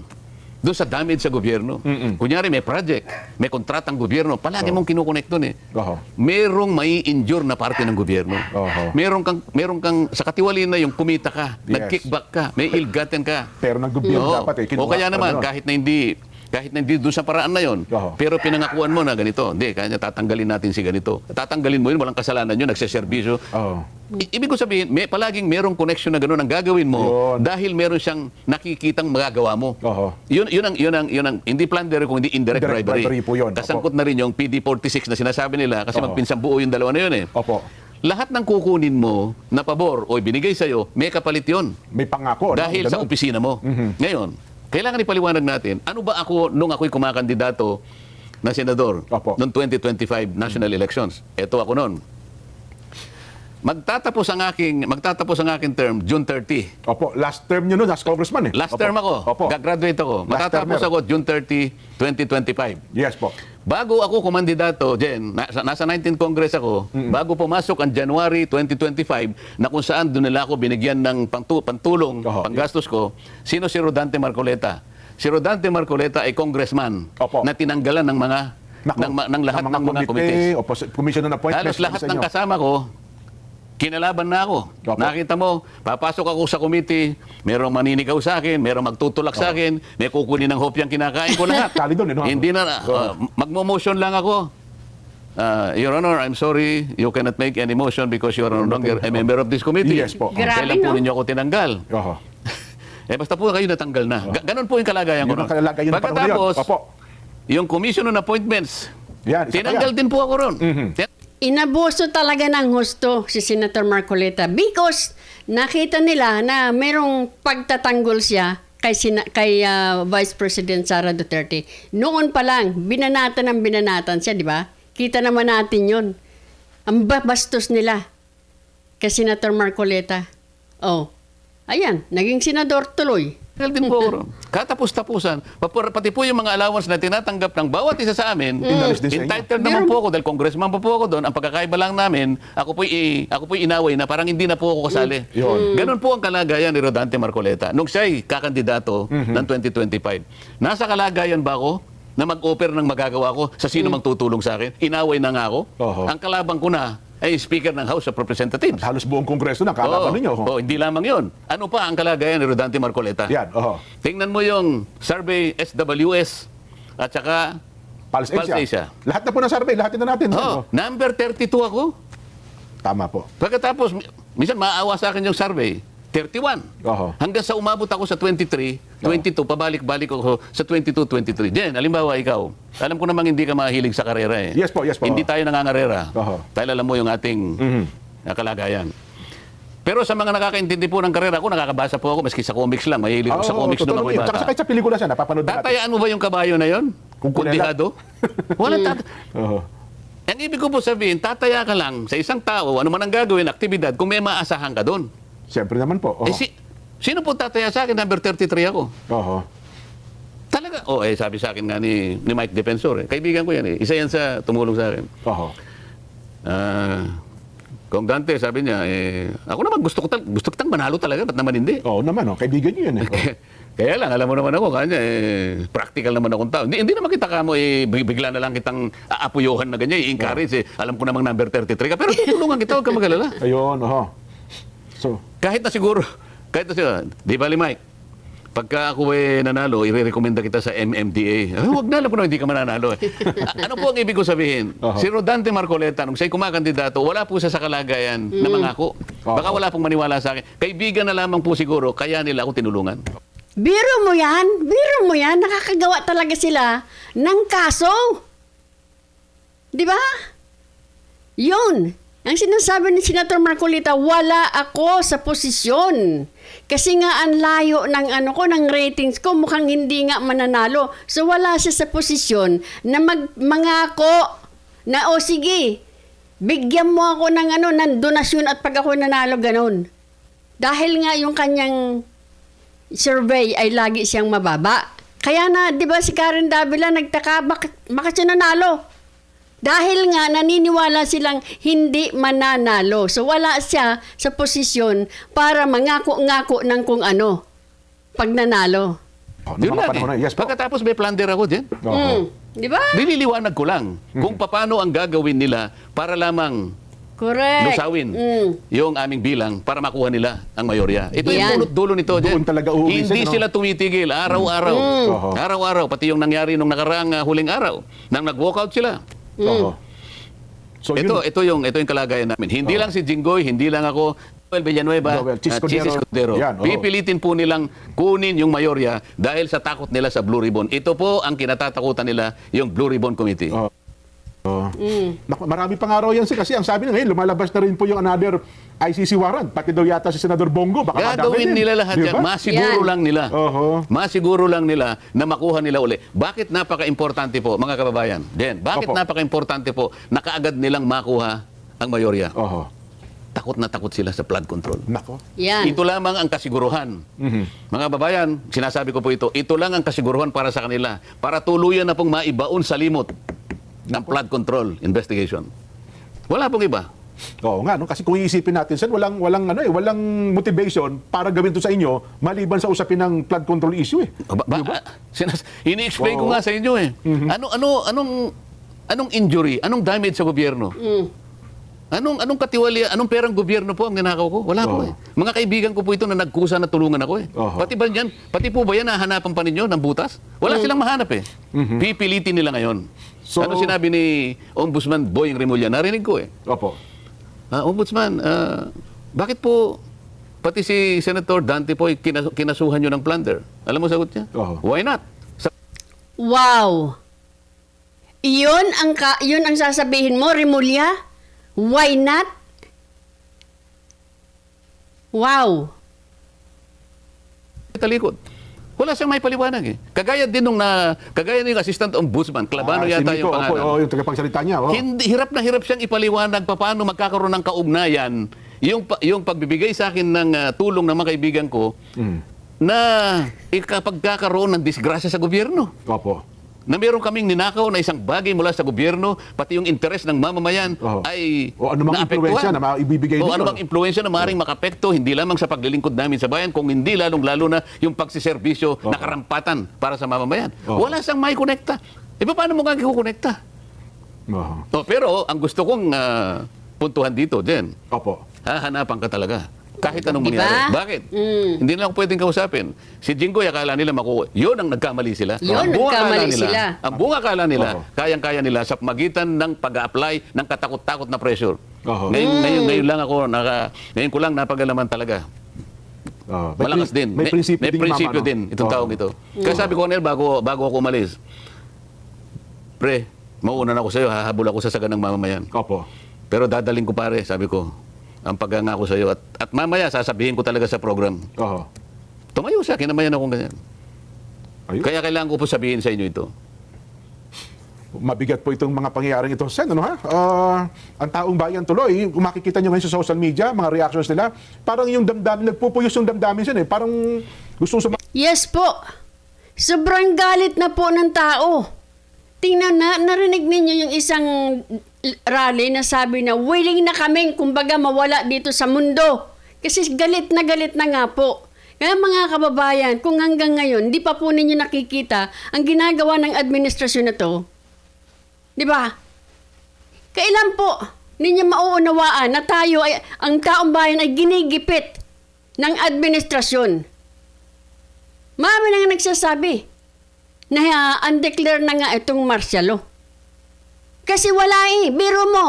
doon sa damage sa gobyerno. Kunyari may project, may kontratang gobyerno, palagi mong kinukonect doon eh.
Oho.
Merong may injure na parte ng gobyerno.
Oho.
Meron kang sa katiwali na yung kumita ka,
Yes.
nag-kickback ka, may ill-gotten ka.
Pero ng gobyerno
Oo.
dapat eh.
O kaya naman,
ano?
kahit na hindi kahit na hindi doon sa paraan na yon,
Oo.
pero pinangakuan mo na ganito, hindi, kaya tatanggalin natin si ganito. Tatanggalin mo yun, walang kasalanan yun, nagseserbisyo.
Oo.
Ibig ko sabihin, palaging merong connection na gano'n ang gagawin mo
Yun.
dahil meron siyang nakikitang magagawa mo.
Oo.
Yun ang hindi plunderer kung hindi indirect
Indirect
bribery.
bribery po yun.
Kasangkot na rin yung PD46 na sinasabi nila kasi
Oo.
magpinsang buo yung dalawa na yun eh.
Opo.
Lahat ng kukunin mo na pabor o ibinigay sa'yo, may kapalit yun.
May pangako. no?
Dahil sa
Ganun.
opisina mo. Ngayon, kailangan ipaliwanag natin, ano ba ako nung ako'y kumakandidato na senador
Opo.
noong 2025 national elections? Ito ako noon. Magtatapos ang aking term June 30.
Opo. Last term nyo nun as congressman eh.
Last
Opo.
term ako.
Opo.
Gagraduate ako.
Last
Matatapos
termer.
ako June 30, 2025.
Yes po.
Bago ako kumandidato, Jen, nasa 19th Congress ako, bago pumasok ang January 2025, na kung saan doon nila ako binigyan ng pantulong,
Oho.
panggastos ko, sino si Rodante Marcoleta? Si Rodante Marcoleta ay congressman
Opo.
na tinanggalan ng mga
Naku,
ng lahat ng mga committees.
Commission on appointments.
Halos lahat
sa
ng
inyo.
kasama ko, kinalaban na ako.
Opo.
Nakita mo, papasok ako sa committee, merong maninigaw sa akin, merong magtutulak sa akin, may kukunin ng hopyang kinakain ko lahat.
Tali doon, eh, no?
Hindi na, magmo-motion lang ako. Your Honor, I'm sorry, you cannot make any motion because you are no longer a member of this committee.
Yes po.
Grabe,
Kailan po
no?
ninyo ako tinanggal?
Oho.
Basta po kayo natanggal na. Ganun po yung kalagayan ko.
Yun ang kalagayan ng panahon na yun.
Pagkatapos,
Opo.
yung Commission on Appointments,
Yan, isa pa
tinanggal
yan.
din po ako ron.
Inabuso talaga ng husto si Senator Marcoleta because nakita nila na merong pagtatanggol siya kay Vice President Sara Duterte. Noon pa lang, binanatan siya, di ba? Kita naman natin yun. Ang bastos nila kay Senator Marcoleta. Oh, ayan, naging senador tuloy.
Tinanggal din po ako ron. Katapos-tapusan. Pati po yung mga allowance na tinatanggap ng bawat isa sa amin,
Inalis din sa inyo.
entitled naman po ako dahil congressman pa po ako doon. Ang pagkakaiba lang namin, ako po'y inaway na parang hindi na po ako kasali.
Yun.
Ganon po ang kalagayan ni Rodante Marcoleta. Nung siya'y kakandidato ng 2025, nasa kalagayan ba ako na mag-offer ng magagawa ko sa sino mang tutulong sa akin? Inaway na nga ako.
Oho.
Ang kalabang ko na ay Speaker ng House of Representatives.
Halos buong kongreso na, kalaban ninyo.
Oo, hindi lamang yun. Ano pa ang kalagayan ni Rodante Marcoleta?
Yan, oho.
Tingnan mo yung survey SWS at saka
Pulse
Pulse
Asia.
Asia.
Lahat na po ng survey, lahat na natin.
Oh, number 32 ako.
Tama po.
Pagkatapos, minsan maawa sa akin yung survey. 31.
Oho.
Hanggang sa umabot ako sa 23, 22, pabalik-balik ako sa 22, 23. Jen, halimbawa ikaw, alam ko namang hindi ka mahilig sa karera eh.
Yes po, yes po.
Hindi tayo nangangarera.
Oho.
Dahil alam mo yung ating kalagayan. Pero sa mga nakakaintindi po ng karera ko, nakakabasa po ako, maski sa comics lang. Mahilig ako sa comics nung ako'y
Tsaka
bata.
kahit sa pelikula siya, napapanood natin.
Tatayaan mo ba yung kabayo na yon?
Kung kulela.
Kundihado? Wala
Oho.
Ang ibig ko po sabihin, tataya ka lang sa isang tao, ano man ang gagawin, aktibidad, kung may maasahan ka doon.
Siyempre naman po. Oho.
Sino po tataya sa akin? Number 33 ako.
Oho.
Talaga? Sabi sa akin nga ni Mike Defensor. Kaibigan ko yan eh. Isa yan sa tumulong sa akin.
Oho.
Kung Dante, sabi niya, ako naman gusto kitang manalo talaga. Ba't naman hindi?
Oo naman, kaibigan niyo yan eh. Oh.
Kaya lang, alam mo naman ako, kanya, practical naman akong tao. Hindi naman kita kamo, bigla na lang kitang aapuyuhan na ganyan, i-encourage. Alam ko namang number 33 ka, pero tutulungan kita, huwag ka mag-alala.
Ayun, oho. So,
Kahit na siguro, di ba, Mike? Pagka ako nanalo, i-recommenda kita sa MMDA. Huwag na, alam ko na hindi ka mananalo. Ano po ang ibig ko sabihin?
Oho.
Si Rodante Marcoleta, nung siya'y kumakandidato, wala po siya sa kalagayan na mangako. Baka wala pong maniwala sa akin. Kaibigan na lamang po siguro, kaya nila ako tinulungan.
Biro mo yan, nakakagawa talaga sila ng kaso. Di ba? Yun. Ang sinasabi ni Senator Marcoleta, wala ako sa posisyon. Kasi nga ang layo ng ng ratings ko, mukhang hindi nga mananalo. So wala siya sa posisyon na mangako na sige, bigyan mo ako ng donasyon at pag ako nanalo ganon. Dahil nga yung kanyang survey ay lagi siyang mababa. Kaya na, di ba si Karen Davila nagtaka, bakit siya nanalo? Dahil nga naniniwala silang hindi mananalo. So wala siya sa posisyon para mangako-ngako ng kung ano pag nanalo.
Yun lang
panahon na.
eh.
Yes po.
Pagkatapos may plunder ako din.
Oho.
Di ba?
Nililiwanag ko lang kung paano ang gagawin nila para lamang
Correct.
lusawin yung aming bilang para makuha nila ang mayorya. Ito yung
Yan.
punot-dulo nito,
Doon
Jen.
talaga uuwisin,
Hindi
no?
sila tumitigil, araw-araw.
Oho.
Araw-araw, pati yung nangyari nung nakaraang huling araw, nang nag-walkout sila.
Oo. So, yun,
Ito yung kalagayan namin. Hindi lang si Jinggoy, hindi lang ako, Joel Villanueva,
Joel, Chis
Chis
Escudero.
Escudero.
Yan, oo.
Pipilitin po nilang kunin yung mayorya dahil sa takot nila sa Blue Ribbon. Ito po ang kinatatakutan nila, yung Blue Ribbon Committee.
Oo. Naku, marami pang araw yan kasi ang sabi na ngayon, lumalabas na rin po yung another ICC warrant. Pati daw yata si Senador Bongo. Baka madami
Gagawin
din.
nila lahat
Di
yan.
ba?
Masiguro
Yan.
lang nila.
Oho.
Masiguro lang nila na makuha nila uli. Bakit napaka-importante po, mga kababayan? Bakit
Opo.
napaka-importante po na kaagad nilang makuha ang mayorya?
Oho.
Takot na takot sila sa flood control.
Nako.
Yan.
Ito lamang ang kasiguruhan. Mga babayan, sinasabi ko po ito lang ang kasiguruhan para sa kanila. Para tuluyan na pong maibaon sa limot ng flood control investigation. Wala pong iba.
Oo nga, no? Kasi kung iisipin natin, Sen, walang motivation para gawin to sa inyo maliban sa usapin ng flood control issue eh.
Ini-explain ko
Oo.
nga sa inyo eh. Anong injury, anong damage sa gobyerno? Anong katiwali, anong perang gobyerno po ang ninakaw ko? Wala po
Oo.
eh. Mga kaibigan ko po ito na nagkusa na tulungan ako eh.
Oo.
Pati po ba yan hahanapan pa ninyo ng butas? Wala silang mahanap eh. Pipilitin nila ngayon.
So-
ano sinabi ni Ombudsman Boying Remulla? Narinig ko eh.
Opo.
Ombudsman, bakit po pati si Senator Dante po kinasuhan nyo ng plunder? Alam mo sagot niya?
Oo.
Why not?
Wow. Yun ang sasabihin mo, Remulla? Why not? Wow.
Talikod. Wala siyang may paliwanag eh. Kagaya nung assistant ombudsman, Clabano
Si
yata
Miko,
yung pangalan.
opo, yung tagapagsalita niya. Oh.
Hirap na hirap siyang ipaliwanag paano magkakaroon ng kaugnayan yung pagbibigay sa akin ng tulong ng mga kaibigan ko na ikapagkakaroon ng disgrasya sa gobyerno.
Opo.
Na meron kaming ninakaw na isang bagay mula sa gobyerno, pati yung interes ng mamamayan
Oo.
ay
O anumang
naapektuhan.
impluwensya na maibibigay
O
dito.
anumang impluwensya na maaaring makapekto, hindi lamang sa paglilingkod namin sa bayan, kung hindi lalong-lalo na yung pagsiservisyo na karampatan para sa mamamayan.
Oo.
Wala siyang may konekta. E paano mo nga kukonekta?
Oho.
Pero ang gusto kong puntuhan dito, Jen,
Opo.
hahanapan ka talaga. Kahit anong
Diba?
mangyari. Bakit? Hindi na ako pwedeng kausapin. Si Jinggoy, akala nila makuha. Yun ang nagkamali sila.
Yun,
Ang buong
nagkamali
akala
sila.
Ang buong akala nila,
Oo.
kayang-kaya nila sa magitan ng pag-apply ng katakot-takot na pressure.
Oo.
Ngayon lang ako, ngayon ko lang napagalaman talaga.
Oh,
Malakas din.
May prinsipyo din,
prinsipyo
mama, no?
din itong
Oo.
taong ito. Kaya sabi ko, Cornel, bago ako umalis, pre, mauuna na ako sa'yo, hahabol ako sa saganang mamamayan.
Opo.
Pero dadaling ko pare, sabi ko, ang pagngako sa iyo at mamaya sasabihin ko talaga sa program.
Oho.
Tumayo siya, kinamayan akong ganyan.
Ayun.
Kaya kailangan ko po sabihin sa inyo ito.
Mabigat po itong mga pangyayaring ito, Sen, ano ha? Ang taong bayan tuloy, kung makikita nyo ngayon sa social media, mga reactions nila, parang yung damdamin, nagpupuyos yung damdamin siya eh. Parang gustong
Yes po. Sobrang galit na po ng tao. Tingnan narinig ninyo yung isang rally na sabi na willing na kaming kumbaga mawala dito sa mundo. Kasi galit na nga po. Kaya mga kababayan, kung hanggang ngayon, di pa po ninyo nakikita ang ginagawa ng administrasyon na to, di ba? Kailan po ninyo mauunawaan na tayo ay, ang taong bayan ay ginigipit ng administrasyon? Marami na nga nagsasabi na undeclared na nga itong martial law. Kasi wala biro mo.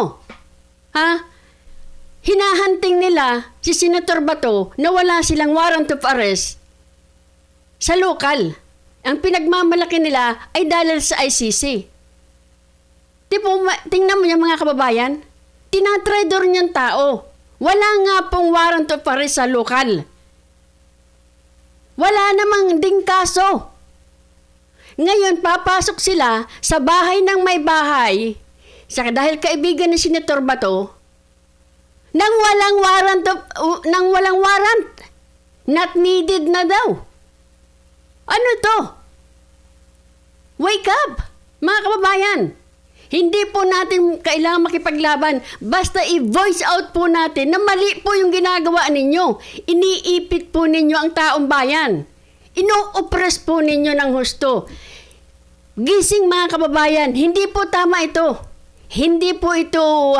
Ha? Hinahanting nila si Senator Bato na wala silang warrant of arrest sa lokal. Ang pinagmamalaki nila ay dahil sa ICC. Tingnan mo yung mga kababayan, tinatrador niyang tao. Wala nga pong warrant of arrest sa lokal. Wala namang ding kaso. Ngayon, papasok sila sa bahay ng may bahay dahil kaibigan ni Senator Bato nang walang warrant. Not needed na daw. Ano to? Wake up, mga kababayan. Hindi po natin kailangan makipaglaban. Basta i-voice out po natin na mali po yung ginagawa ninyo. Iniipit po ninyo ang taong bayan. Ino-oppress po ninyo ng husto. Gising mga kababayan, hindi po tama ito. Hindi po ito,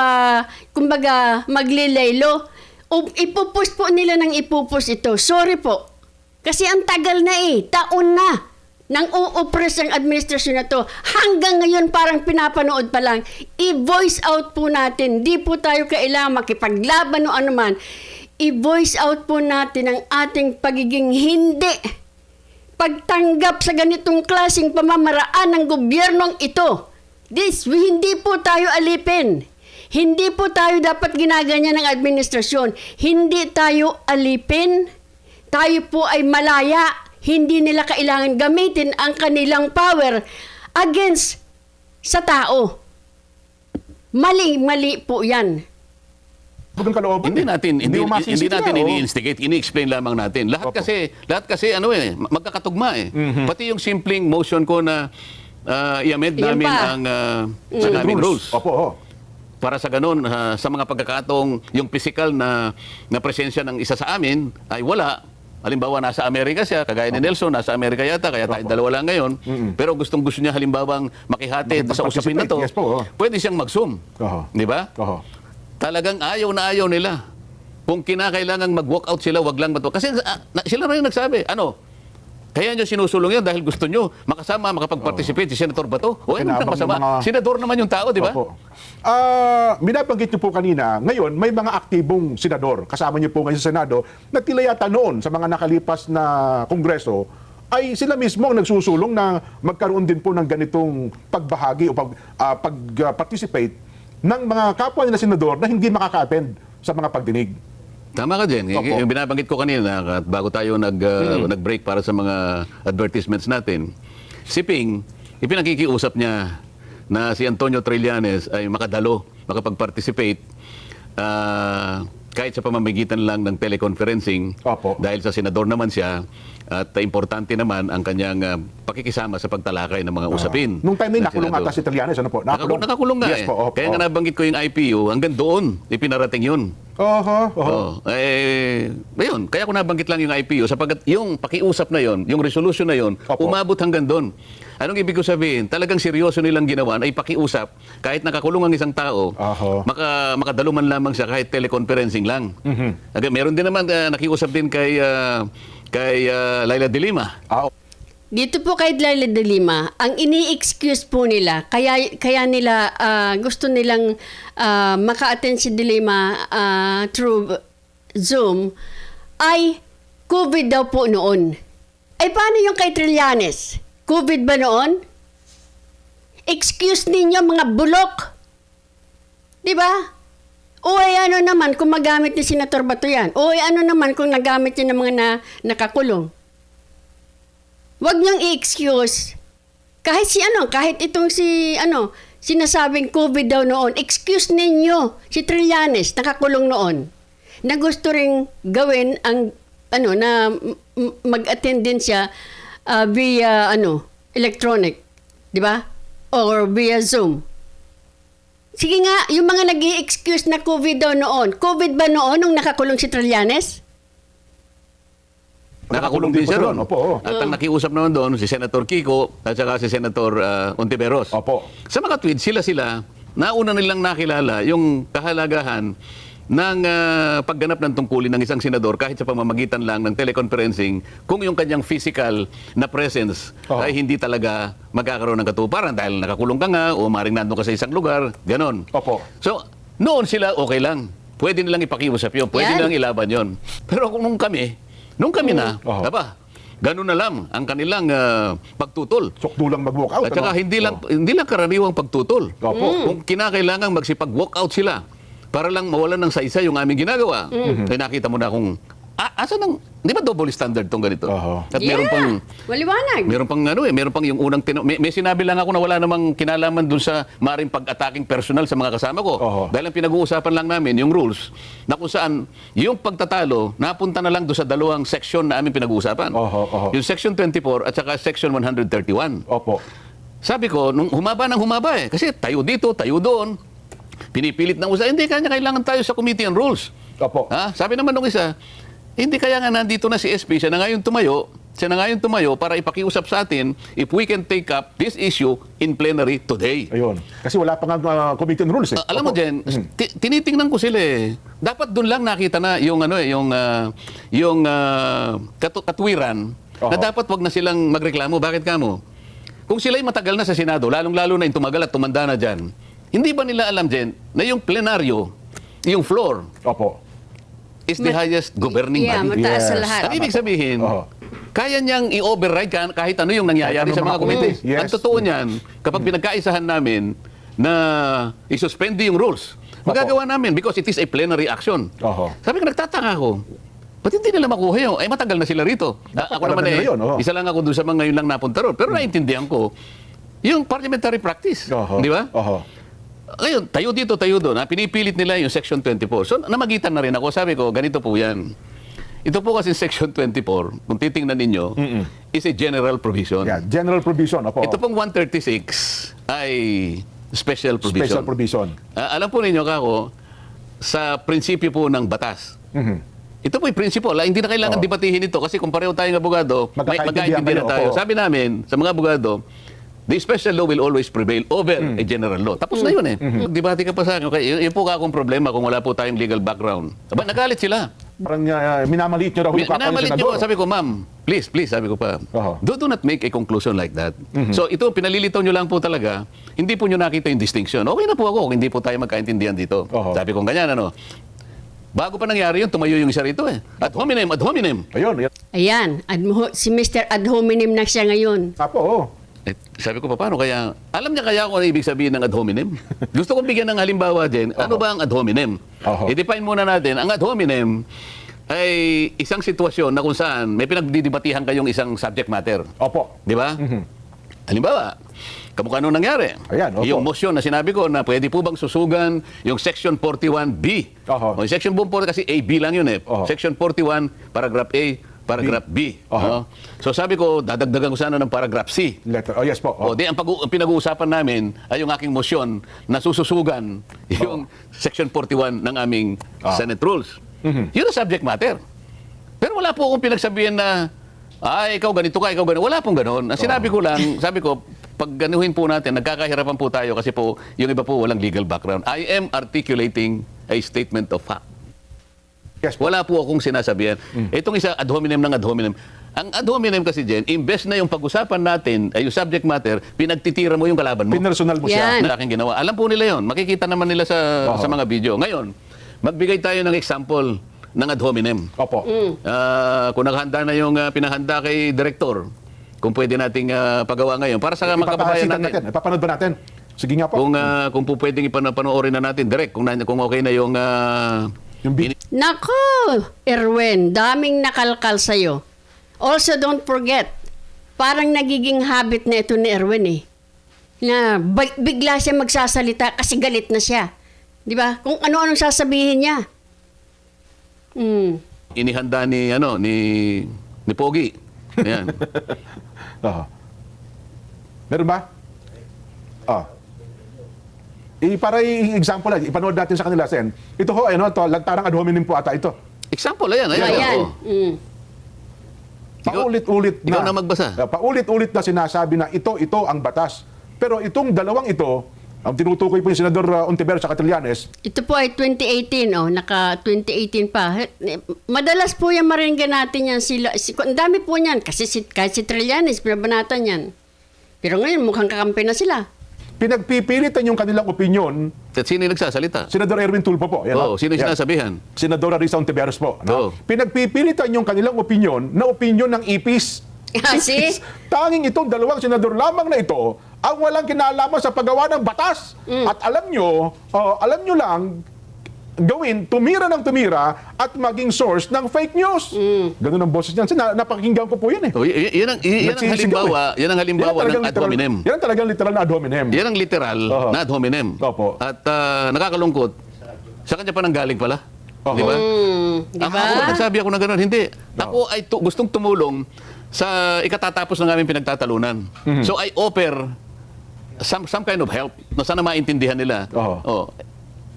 kumbaga, maglilaylo. O ipupus po nila ng ipupus ito. Sorry po. Kasi ang tagal na taon na nang uupres ang administrasyon na to. Hanggang ngayon parang pinapanood pa lang. I-voice out po natin. Di po tayo kailangan makipaglaban o anuman. I-voice out po natin ang ating pagiging hindi pagtanggap sa ganitong klaseng pamamaraan ng gobyernong ito. Hindi po tayo alipin. Hindi po tayo dapat ginaganyan ng administrasyon. Hindi tayo alipin. Tayo po ay malaya. Hindi nila kailangan gamitin ang kanilang power against sa tao. Mali po yan.
Hindi natin
umasisisi
ini-instigate, ini-explain lamang natin. Lahat kasi magkakatugma Pati yung simpleng motion ko na i-amend
Yan
namin
pa.
ang aming rules.
Opo.
Para sa ganun, sa mga pagkakataong yung physical na presensya ng isa sa amin ay wala. Halimbawa, nasa Amerika siya, kagaya ni Nelson, nasa Amerika yata, kaya tayong dalawa lang ngayon. Pero gustong-gusto niya halimbawang makihati sa usapin na to,
yes po,
pwede siyang mag-zoom. Di ba? Talagang ayaw na ayaw nila. Kung kinakailangan mag-walk out sila, wag lang bato. Kasi sila rin nagsabi, kaya nyo sinusulong yan dahil gusto nyo makasama, makapag-participate si Senator Bato. O ano nang masama? Senador naman yung tao, di ba?
Binabanggit nyo po kanina, ngayon may mga aktibong senador, kasama nyo po ngayon sa Senado, na tila yata noon sa mga nakalipas na kongreso, ay sila mismo ang nagsusulong na magkaroon din po ng ganitong pagbahagi o pag-participate ng mga kapwa nila senador na hindi makaka-attend sa mga pagdinig.
Tama ka din. Yung binabanggit ko kanina, at bago tayo nag-break para sa mga advertisements natin, si Ping, ipinakikiusap niya na si Antonio Trillanes ay makapag-participate kahit sa pamamagitan lang ng teleconferencing. Dahil sa senador naman siya, at importante naman ang kanyang pakikisama sa pagtalakay ng mga usapin.
Nung time na nakulong ata si Trillanes, ano po?
Nakakulong nga
yes, po.
Kaya nga nabanggit ko yung IPU, hanggang doon ipinarating yun. Ayun, kaya ko nabanggit lang yung IPU sapagkat yung pakiusap na yon, yung resolution na yon, umabot hanggang doon. Anong ibig ko sabihin? Talagang seryoso nilang ginawa ay pakiusap kahit nakakulong ang isang tao, makadalo man lamang siya kahit teleconferencing lang. Meron din naman nakiusap din kay Laila de Lima.
Dito po kay Laila de Lima, ang ini-excuse po nila, kaya nila gusto nilang maka-attend si de Lima through Zoom, ay COVID daw po noon. Ay paano yung kay Trillanes? COVID ba noon? Excuse ninyo mga bulok. Di ba? O ay ano naman kung magamit ni Senator Bato yan? O ay ano naman kung nagamit niya ng mga nakakulong? Huwag niyong i-excuse. Kahit itong sinasabing COVID daw noon, excuse ninyo si Trillanes, nakakulong noon, na gusto ring gawin ang, mag-attend din siya via, electronic, di ba? Or via Zoom. Sige nga, yung mga nag-i-excuse na COVID daw noon, COVID ba noon nung nakakulong si Trillanes?
Nakakulong din siya doon. At ang nakiusap naman doon, si Senator Kiko at saka si Senator Ontiveros. Sa mga tweets, sila, nauna nilang nakilala yung kahalagahan ng pagganap ng tungkulin ng isang senador kahit sa pamamagitan lang ng teleconferencing kung yung kanyang physical na presence ay hindi talaga magkakaroon ng katuparan dahil nakakulong ka nga o maring nandun ka sa isang lugar, ganon. So, noon sila okay lang. Pwede nilang ipakiusap yun, pwede nilang ilaban yun. Pero nung kami na, ganun na lang ang kanilang pagtutol.
Sukdo lang mag-walk out.
At saka hindi lang karaniwang pagtutol. Kung kinakailangan magsipag-walk out sila para lang mawalan ng saysay yung aming ginagawa, ay nakita mo na kung di ba double standard tong ganito? At meron pang
maliwanag.
Meron pang yung unang may sinabi lang ako na wala namang kinalaman dun sa maring pag-attacking personal sa mga kasama ko. Dahil ang pinag-uusapan lang namin yung rules na kung saan yung pagtatalo napunta na lang doon sa dalawang section na aming pinag-uusapan. Yung section 24 at saka section 131. Sabi ko, nung humaba kasi tayo dito, tayo doon, pinipilit ng usa, hindi kailangan tayo sa committee on rules. Sabi naman nung isa, hindi kaya nga nandito na si SP, siya na ngayon tumayo, Siya na nga yung tumayo para ipakiusap sa atin if we can take up this issue in plenary today.
Ayun. Kasi wala pa nga committee on rules eh.
Alam mo,
Opo.
Jen, tinitingnan ko sila eh. Dapat doon lang nakita na yung katwiran na
Oho.
dapat wag na silang magreklamo. Bakit kamo? Kung sila'y matagal na sa Senado, lalong-lalo na yung tumagal at tumanda na dyan, hindi ba nila alam, Jen, na yung plenaryo, yung floor,
Opo.
is the highest governing
Yeah,
body?
mataas sa
Yes.
lahat.
Ang ibig sabihin,
Oho.
kaya niyang i-override kahit ano yung nangyayari
Kahit
sa
ano
mga
mga
komite.
committee. Yes.
Ang totoo niyan, kapag pinagkaisahan namin na isuspend yung rules, magagawa namin because it is a plenary action.
Oho.
Sabi ko, nagtataka ko, ba't hindi nila makuha yun? Ay, matagal na sila rito. Ako
alam
naman
na nila yun, oho.
isa lang ako doon sa mga ngayon lang napunta ron. Pero naintindihan ko, yung parliamentary practice.
Oho.
Di ba?
Oho.
Ngayon, tayo dito, tayo doon. Pinipilit nila yung Section 24. So, namagitan na rin ako. Sabi ko, ganito po yan. Ito po kasi Section 24, kung titingnan ninyo, is a general provision.
Yeah, general provision. Opo.
Ito pong 136 ay special provision.
Special provision.
Alam po ninyo, kako, sa prinsipyo po ng batas. Ito po yung principle. Hindi na kailangan
Oo.
debatihin ito kasi kung pareho tayong abogado,
Magkakaintindihan
magkakaintindihan
kayo,
tayo.
opo.
Sabi namin, sa mga abogado, the special law will always prevail over a general law. Tapos na yun eh. Debate ka pa sa akin. Okay, yun po ka akong problema kung wala po tayong legal background. Aba, nagalit sila.
Parang minamaliit nyo raw yung kapwa ng
Minamalit nyo.
senador.
Sabi ko, ma'am, please, sabi ko pa,
Oho.
do not make a conclusion like that. So ito, pinalilitaw nyo lang po talaga, hindi po nyo nakita yung distinction. Okay na po ako kung hindi po tayo magkaintindihan dito.
Oho.
Sabi ko ganyan, ano. Bago pa nangyari yun, tumayo yung isa rito eh. Ad hominem, ad hominem.
Ayun.
Ayan, si Mr. Ad hominem na siya ngayon.
Apo, oo.
Eh, sabi ko pa, paano kaya? Alam niya kaya kung ano ibig sabihin ng ad hominem? Gusto kong bigyan ng halimbawa din. Ano ba ang ad hominem?
Oho.
I-define muna natin. Ang ad hominem ay isang sitwasyon na kung saan may pinagdidibatihan kayong isang subject matter.
Opo.
Di ba? Halimbawa, kamukha nung nangyari.
Ayan, opo.
Yung motion na sinabi ko na pwede po bang susugan yung Section 41B.
Oho.
O, yung Section 41 kasi A-B lang yun eh.
Oho.
Section 41, paragraph A, paragraph B.
Oho.
No? So sabi ko, dadagdagan ko sana ng paragraph C.
Letter. Oh, yes po.
O, di, ang pinag-uusapan namin ay yung aking motion na sususugan yung Section 41 ng aming Senate Rules. Yun ang subject matter. Pero wala po akong pinagsabihan na, ikaw ganito ka, ikaw ganito. Wala pong ganon. Ang sinabi ko lang, sabi ko, pag ganuhin po natin, nagkakahirapan po tayo kasi po, yung iba po walang legal background. I am articulating a statement of fact.
Yes po.
Wala po akong sinasabihan. Itong isa, ad hominem ng ad hominem. Ang ad hominem kasi, Jen, imbes na yung pag-usapan natin ay yung subject matter, pinagtitira mo yung kalaban mo.
Pinersonal mo
Yan.
siya.
Na aking ginawa. Alam po nila yon. Makikita naman nila sa mga video. Ngayon, magbigay tayo ng example ng ad hominem.
Opo.
Kung naghanda na yung pinahanda kay Director, kung pwede nating pagawa ngayon. Para sa mga kababayan
Ipapahasitan
natin.
Ipapanood ba natin? Sige nga po.
Kung po pwedeng ipanoorin na natin direct, kung okay na yung...
Yung
Nako, Erwin, daming nakalkal sa'yo. Also, don't forget, parang nagiging habit na ito ni Erwin eh. Na bigla siya magsasalita kasi galit na siya. Di ba? Kung ano-anong sasabihin niya.
inihanda ni Pogi. Ayan.
Oho. Meron ba? Para i-example lang, ipanood natin sa kanila, Sen. Ito ho, to, lantarang ad hominem po ata ito.
Example, ayan.
Ayan.
oo.
Paulit-ulit na.
Ikaw na magbasa.
Paulit-ulit na sinasabi na ito ang batas. Pero itong dalawang ito, ang tinutukoy po yung Senador Ontiveros sa Trillanes,
Ito po ay 2018, naka 2018 pa. Madalas po yan maringgan natin yan. Ang dami po niyan, kasi kahit si Trillanes, pinabanatan yan. Pero ngayon, mukhang kakampi na sila.
pinagpipilitan yung kanilang opinyon,
At sino yung nagsasalita?
Senador Erwin Tulfo po. Yan,
Oo, sino yung
Yan.
sinasabihan?
Senador Risa Ontiveros po.
Oo.
Pinagpipilitan yung kanilang opinyon na opinyon ng IPIS.
See?
Tanging itong dalawang senador lamang na ito ang walang kinalaman sa paggawa ng batas. At alam nyo lang, gawin, tumira ng tumira at maging source ng fake news. Ganun ang boses niyan. Napakinggan ko po yan eh.
Oh, yan ang halimbawa, yan ang halimbawa ng ad hominem.
Yan ang talagang literal na ad hominem.
Yan ang literal
Oo.
na ad hominem.
Opo.
At nakakalungkot, sa kanya pa nang galing pala.
Oho.
Di ba?
Di
Ako,
ba?
nagsabi ako na gano'n. Hindi. Ako ay gustong tumulong sa ikatatapos ng aming pinagtatalunan. So I offer some kind of help na sana maintindihan nila.
Oho.
Oh.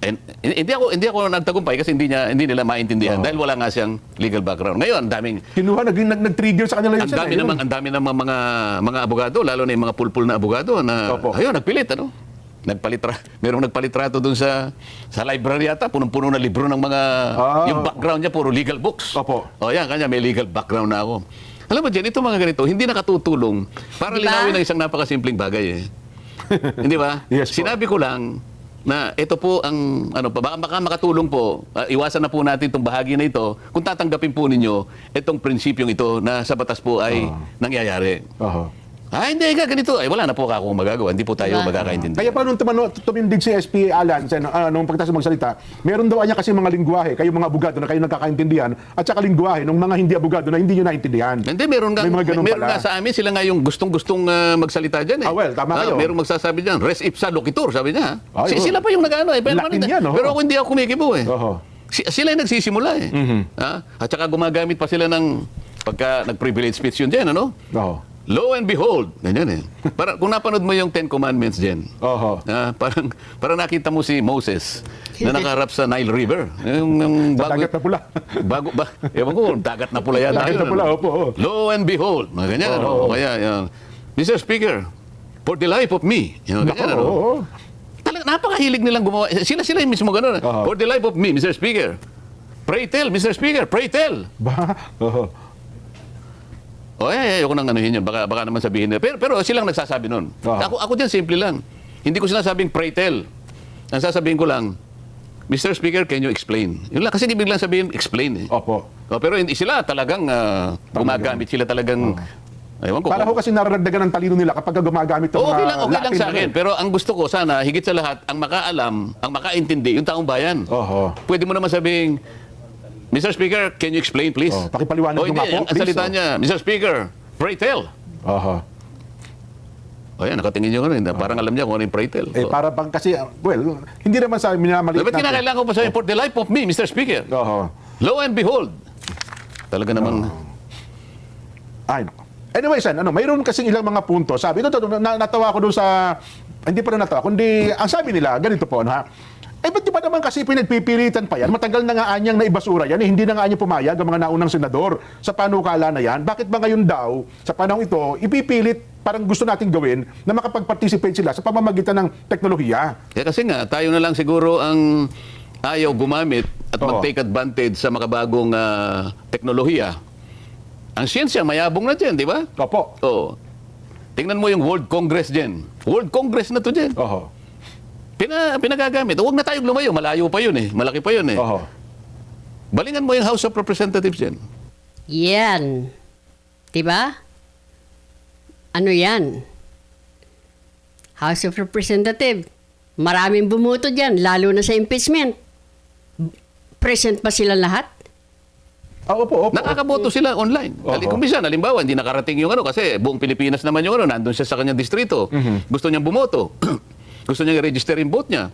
hindi ako nagtagumpay kasi hindi nila maintindihan dahil wala nga siyang legal background. Ngayon,
Kinuha, nag-trigger sa kanila yun.
ang dami ng mga abogado, lalo na yung mga pulpul na abogado na ayun, nagpilit merong nagpalitrato doon sa library yata, punong-puno na libro ng mga yung background niya puro legal books.
Opo.
Yan, kanya may legal background na ako. Alam mo Jen, ito mga ganito, hindi nakatutulong para linawin ang isang napakasimpleng bagay Hindi ba?
Yes po.
Sinabi ko lang na ito po ang baka makatulong po, iwasan na po natin itong bahagi na ito kung tatanggapin po ninyo itong prinsipyong ito na sa batas po ay nangyayari. Hindi ka ganito. Wala na po akong magagawa. Hindi po tayo magkakaintindi.
Kaya pa nung tumindig si SPA Alan, nung pagkatapos magsalita, meron daw niya kasi mga lingwahe, kayo mga abogado na kayo nagkakaintindihan, at saka lingwahe ng mga hindi abogado na hindi nyo naintindihan.
Hindi, meron nga sa amin, sila nga yung gustong-gustong magsalita dyan
well, tama kayo.
Merong magsasabi dyan, res ipsa loquitur, sabi niya. Sila pa yung nag-ano Pero ako hindi ako kumikibo Sila yung nagsisimula At saka gumagamit pa sila ng pagka nag-privilege speech yun dyan, Lo and behold, ganyan Kung napanood mo yung Ten Commandments, Jen, parang nakita mo si Moses na nakaharap sa Nile River. Yung
dagat na pula.
Ewan ko, dagat na pula yata.
Dagat na pula, opo.
Lo and behold, mga ganyan. Kaya, Mr. Speaker, for the life of me. Ganyan, napakahilig nilang gumawa. Sila yung mismo gano'n. For the life of me, Mr. Speaker. Pray tell, Mr. Speaker, pray tell. Ayoko nang anuhin yun. Baka naman sabihin nila. Pero silang nagsasabi nun. Ako dyan, simple lang. Hindi ko sinasabing pray tell. Ang sasabihin ko lang, Mr. Speaker, can you explain? Yun lang. Kasi ibig lang sabihin, explain.
Opo.
Pero hindi sila talagang gumagamit. Sila talagang... Ewan ko.
Para ko kasi nararagdagan ng talino nila kapag gumagamit ng mga
okay lang
Latin
sa akin. Pero ang gusto ko sana, higit sa lahat, ang makaalam, ang makaintindi, yung taong bayan. Pwede mo naman sabihin, Mr. Speaker, can you explain, please?
Pakipaliwanag nyo nga po,
ang salita niya, Mr. Speaker, pray tell. Yan, nakatingin nyo parang alam niya kung ano yung pray tell.
Para bang kasi, hindi naman sa minamaliit
natin. Dapat kinakailangan ko pa sabihin, for the life of me, Mr. Speaker. Lo and behold. Talaga namang...
Anyway, Sen, mayroon kasing ilang mga punto. Sabi, natawa ko doon sa... Hindi pa rin natawa, kundi ang sabi nila, ganito po, ba't di ba naman kasi pinagpipilitan pa yan? Matagal na nga anyang naibasura yan. Hindi na nga anyang pumayag ang mga naunang senador sa panukala na yan. Bakit ba ngayon daw, sa panahon ito, ipipilit parang gusto nating gawin na makapag-participate sila sa pamamagitan ng teknolohiya?
Kasi nga, tayo na lang siguro ang ayaw gumamit at mag-take advantage sa makabagong teknolohiya. Ang siyensya, mayabong na dyan, di ba?
Opo.
Tingnan mo yung World Congress dyan. World Congress na to dyan. Pinagagamit. Huwag na tayong lumayo. Malayo pa yun Malaki pa yun Balingan mo yung House of Representatives yan.
Yan. Diba? Ano yan? House of Representatives. Maraming bumuto dyan, lalo na sa impeachment. Present pa sila lahat?
Opo.
Nakakaboto sila online. Kung minsan, halimbawa, hindi nakarating yung kasi buong Pilipinas naman yung nandun siya sa kanyang distrito. Gusto niyang bumoto. Gusto niya i-register yung vote niya.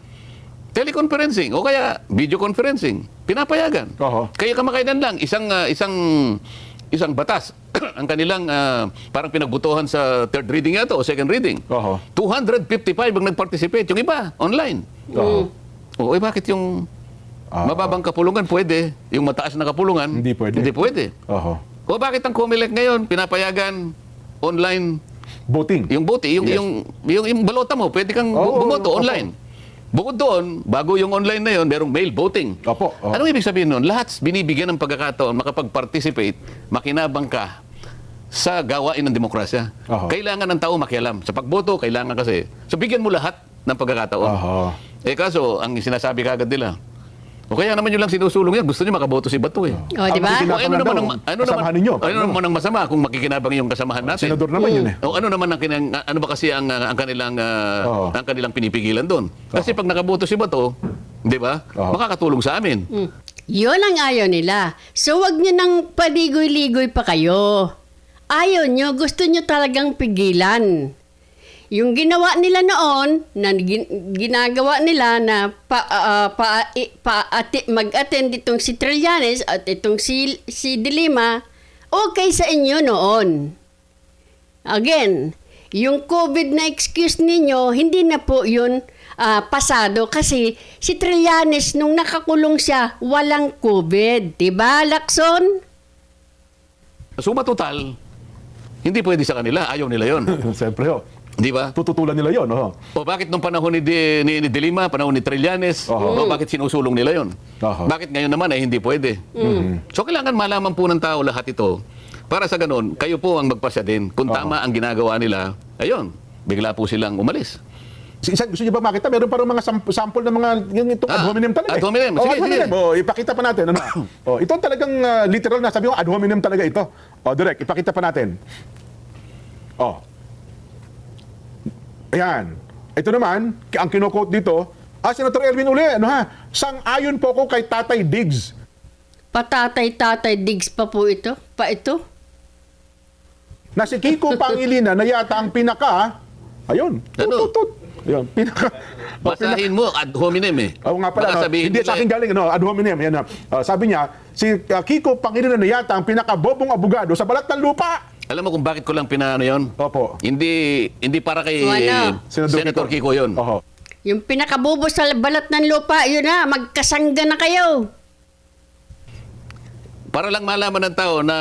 Teleconferencing o kaya video conferencing. Pinapayagan. Kaya kamakailan lang, isang batas ang kanilang parang pinagbutuhan sa third reading yata o second reading. 255 ang nag-participate. Yung iba, online. Bakit yung mababang kapulungan pwede, yung mataas na kapulungan
hindi pwede.
Hindi pwede. Bakit ang COMELEC ngayon pinapayagan online
voting?
Yung voting, yung balota mo, pwede kang bumoto online. Bukod doon, bago yung online na yun, merong mail voting. Anong ibig sabihin nun? Lahat binibigyan ng pagkakataon, makapag-participate, makinabang ka sa gawain ng demokrasya. Kailangan ng tao makialam. Sa pagboto, kailangan kasi. So, bigyan mo lahat ng pagkakataon. Kaso, ang sinasabi kagad nila, o kaya naman yun lang sinusulong yan, gusto niyo makaboto si Bato
di ba?
Ano
naman ang masama kung makikinabang yung kasamahan natin?
Senador naman yun
O ano naman ano ba kasi ang kanilang pinipigilan doon? Kasi pag nakaboto si Bato, di ba? Makakatulong sa amin.
Yun ang ayaw nila. So wag niyo nang paligoy-ligoy pa kayo. Ayaw niyo, gusto niyo talagang pigilan. Yung ginawa nila noon, na ginagawa nila na mag-attend itong si Trillanes at itong si De Lima, okay sa inyo noon. Again, yung COVID na excuse ninyo, hindi na po yun pasado kasi si Trillanes nung nakakulong siya, walang COVID. Diba, Lacson?
Suma total, hindi pwede sa kanila. Ayaw nila yon.
Siyempre,
Di ba?
tututulan nila yon.
O bakit nung panahon ni De Lima, panahon ni Trillanes, o bakit sinusulong nila yon? Bakit ngayon naman ay hindi pwede? So kailangan malaman po ng tao lahat ito. Para sa ganun, kayo po ang magpasya din. Kung tama ang ginagawa nila, ayun, bigla po silang umalis.
Gusto niyo ba makita? Meron parang mga sample ng mga itong ad hominem talaga.
ad hominem. Sige,
Ad hominem.
sige.
Ipakita pa natin. Ano? Ito talagang literal na sabi ko, ad hominem talaga ito. Direct, ipakita pa natin. Ayan. Ito naman, ang kino-quote dito, Senator Erwin uli, sang-ayon po ko kay Tatay Diggs.
Patatay-tatay Diggs pa po ito? Pa ito?
Na si Kiko Pangilinan na yata ang pinaka, ayun,
Ano?
Ayun, pinaka.
Basahin mo ad hominem eh.
Oo nga pala,
Baka sabihin
hindi
nila,
sa akin galing, ad hominem. Yan, sabi niya, si Kiko Pangilinan na yata ang pinaka-bobong abogado sa balat ng lupa.
Alam mo kung bakit ko lang pinaano yon?
Opo.
Hindi para kay
Ano?
Senator Kiko yon.
Oho.
Yung pinakabubo sa balat ng lupa, yun na, magkasangga na kayo.
Para lang malaman ng tao na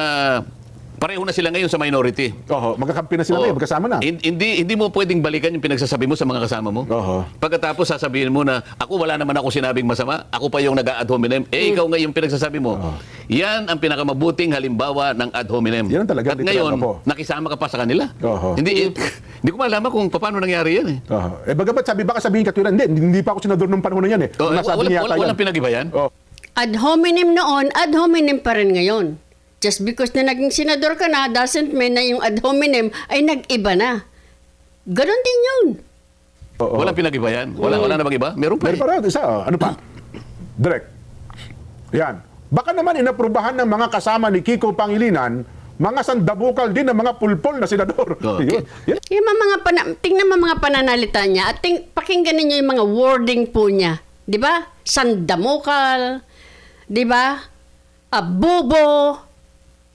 pareho na sila ngayon sa minority.
Oho, magkakampi na sila ngayon, magkasama na.
Hindi mo pwedeng balikan yung pinagsasabi mo sa mga kasama mo.
Oho.
Pagkatapos sasabihin mo na, ako wala naman ako sinabing masama, ako pa yung nag-ad hominem. Ikaw nga yung pinagsasabi mo. Yan ang pinakamabuting halimbawa ng ad hominem.
Yan ang talaga,
At
literal
ngayon,
na po.
nakisama ka pa sa kanila.
Oho.
Hindi ko malaman kung paano nangyari yan eh.
Oho. Bagamat baka sabihin katwiran, hindi pa ako senador nung panahon na yan eh. Nasabi niya yata yan.
Walang pinag-iba yan?
Oh.
Ad hominem noon, ad hominem pa rin ngayon. Just because na naging senador ka na, doesn't mean na yung ad hominem ay nag-iba na. Ganon din yun.
Oo.
Walang pinag-iba yan? Wala na mag-iba? Meron pa
Meron
eh.
pa rin, isa, ano pa? Direct. Yan. Baka naman inaprubahan ng mga kasama ni Kiko Pangilinan, mga sandabukal din ng mga pulpol na senador.
Okay.
Yan.
Yung tingnan mo mga pananalita niya at pakinggan ninyo yung mga wording po niya. Di ba? Sandamukal. Di ba? Abubo.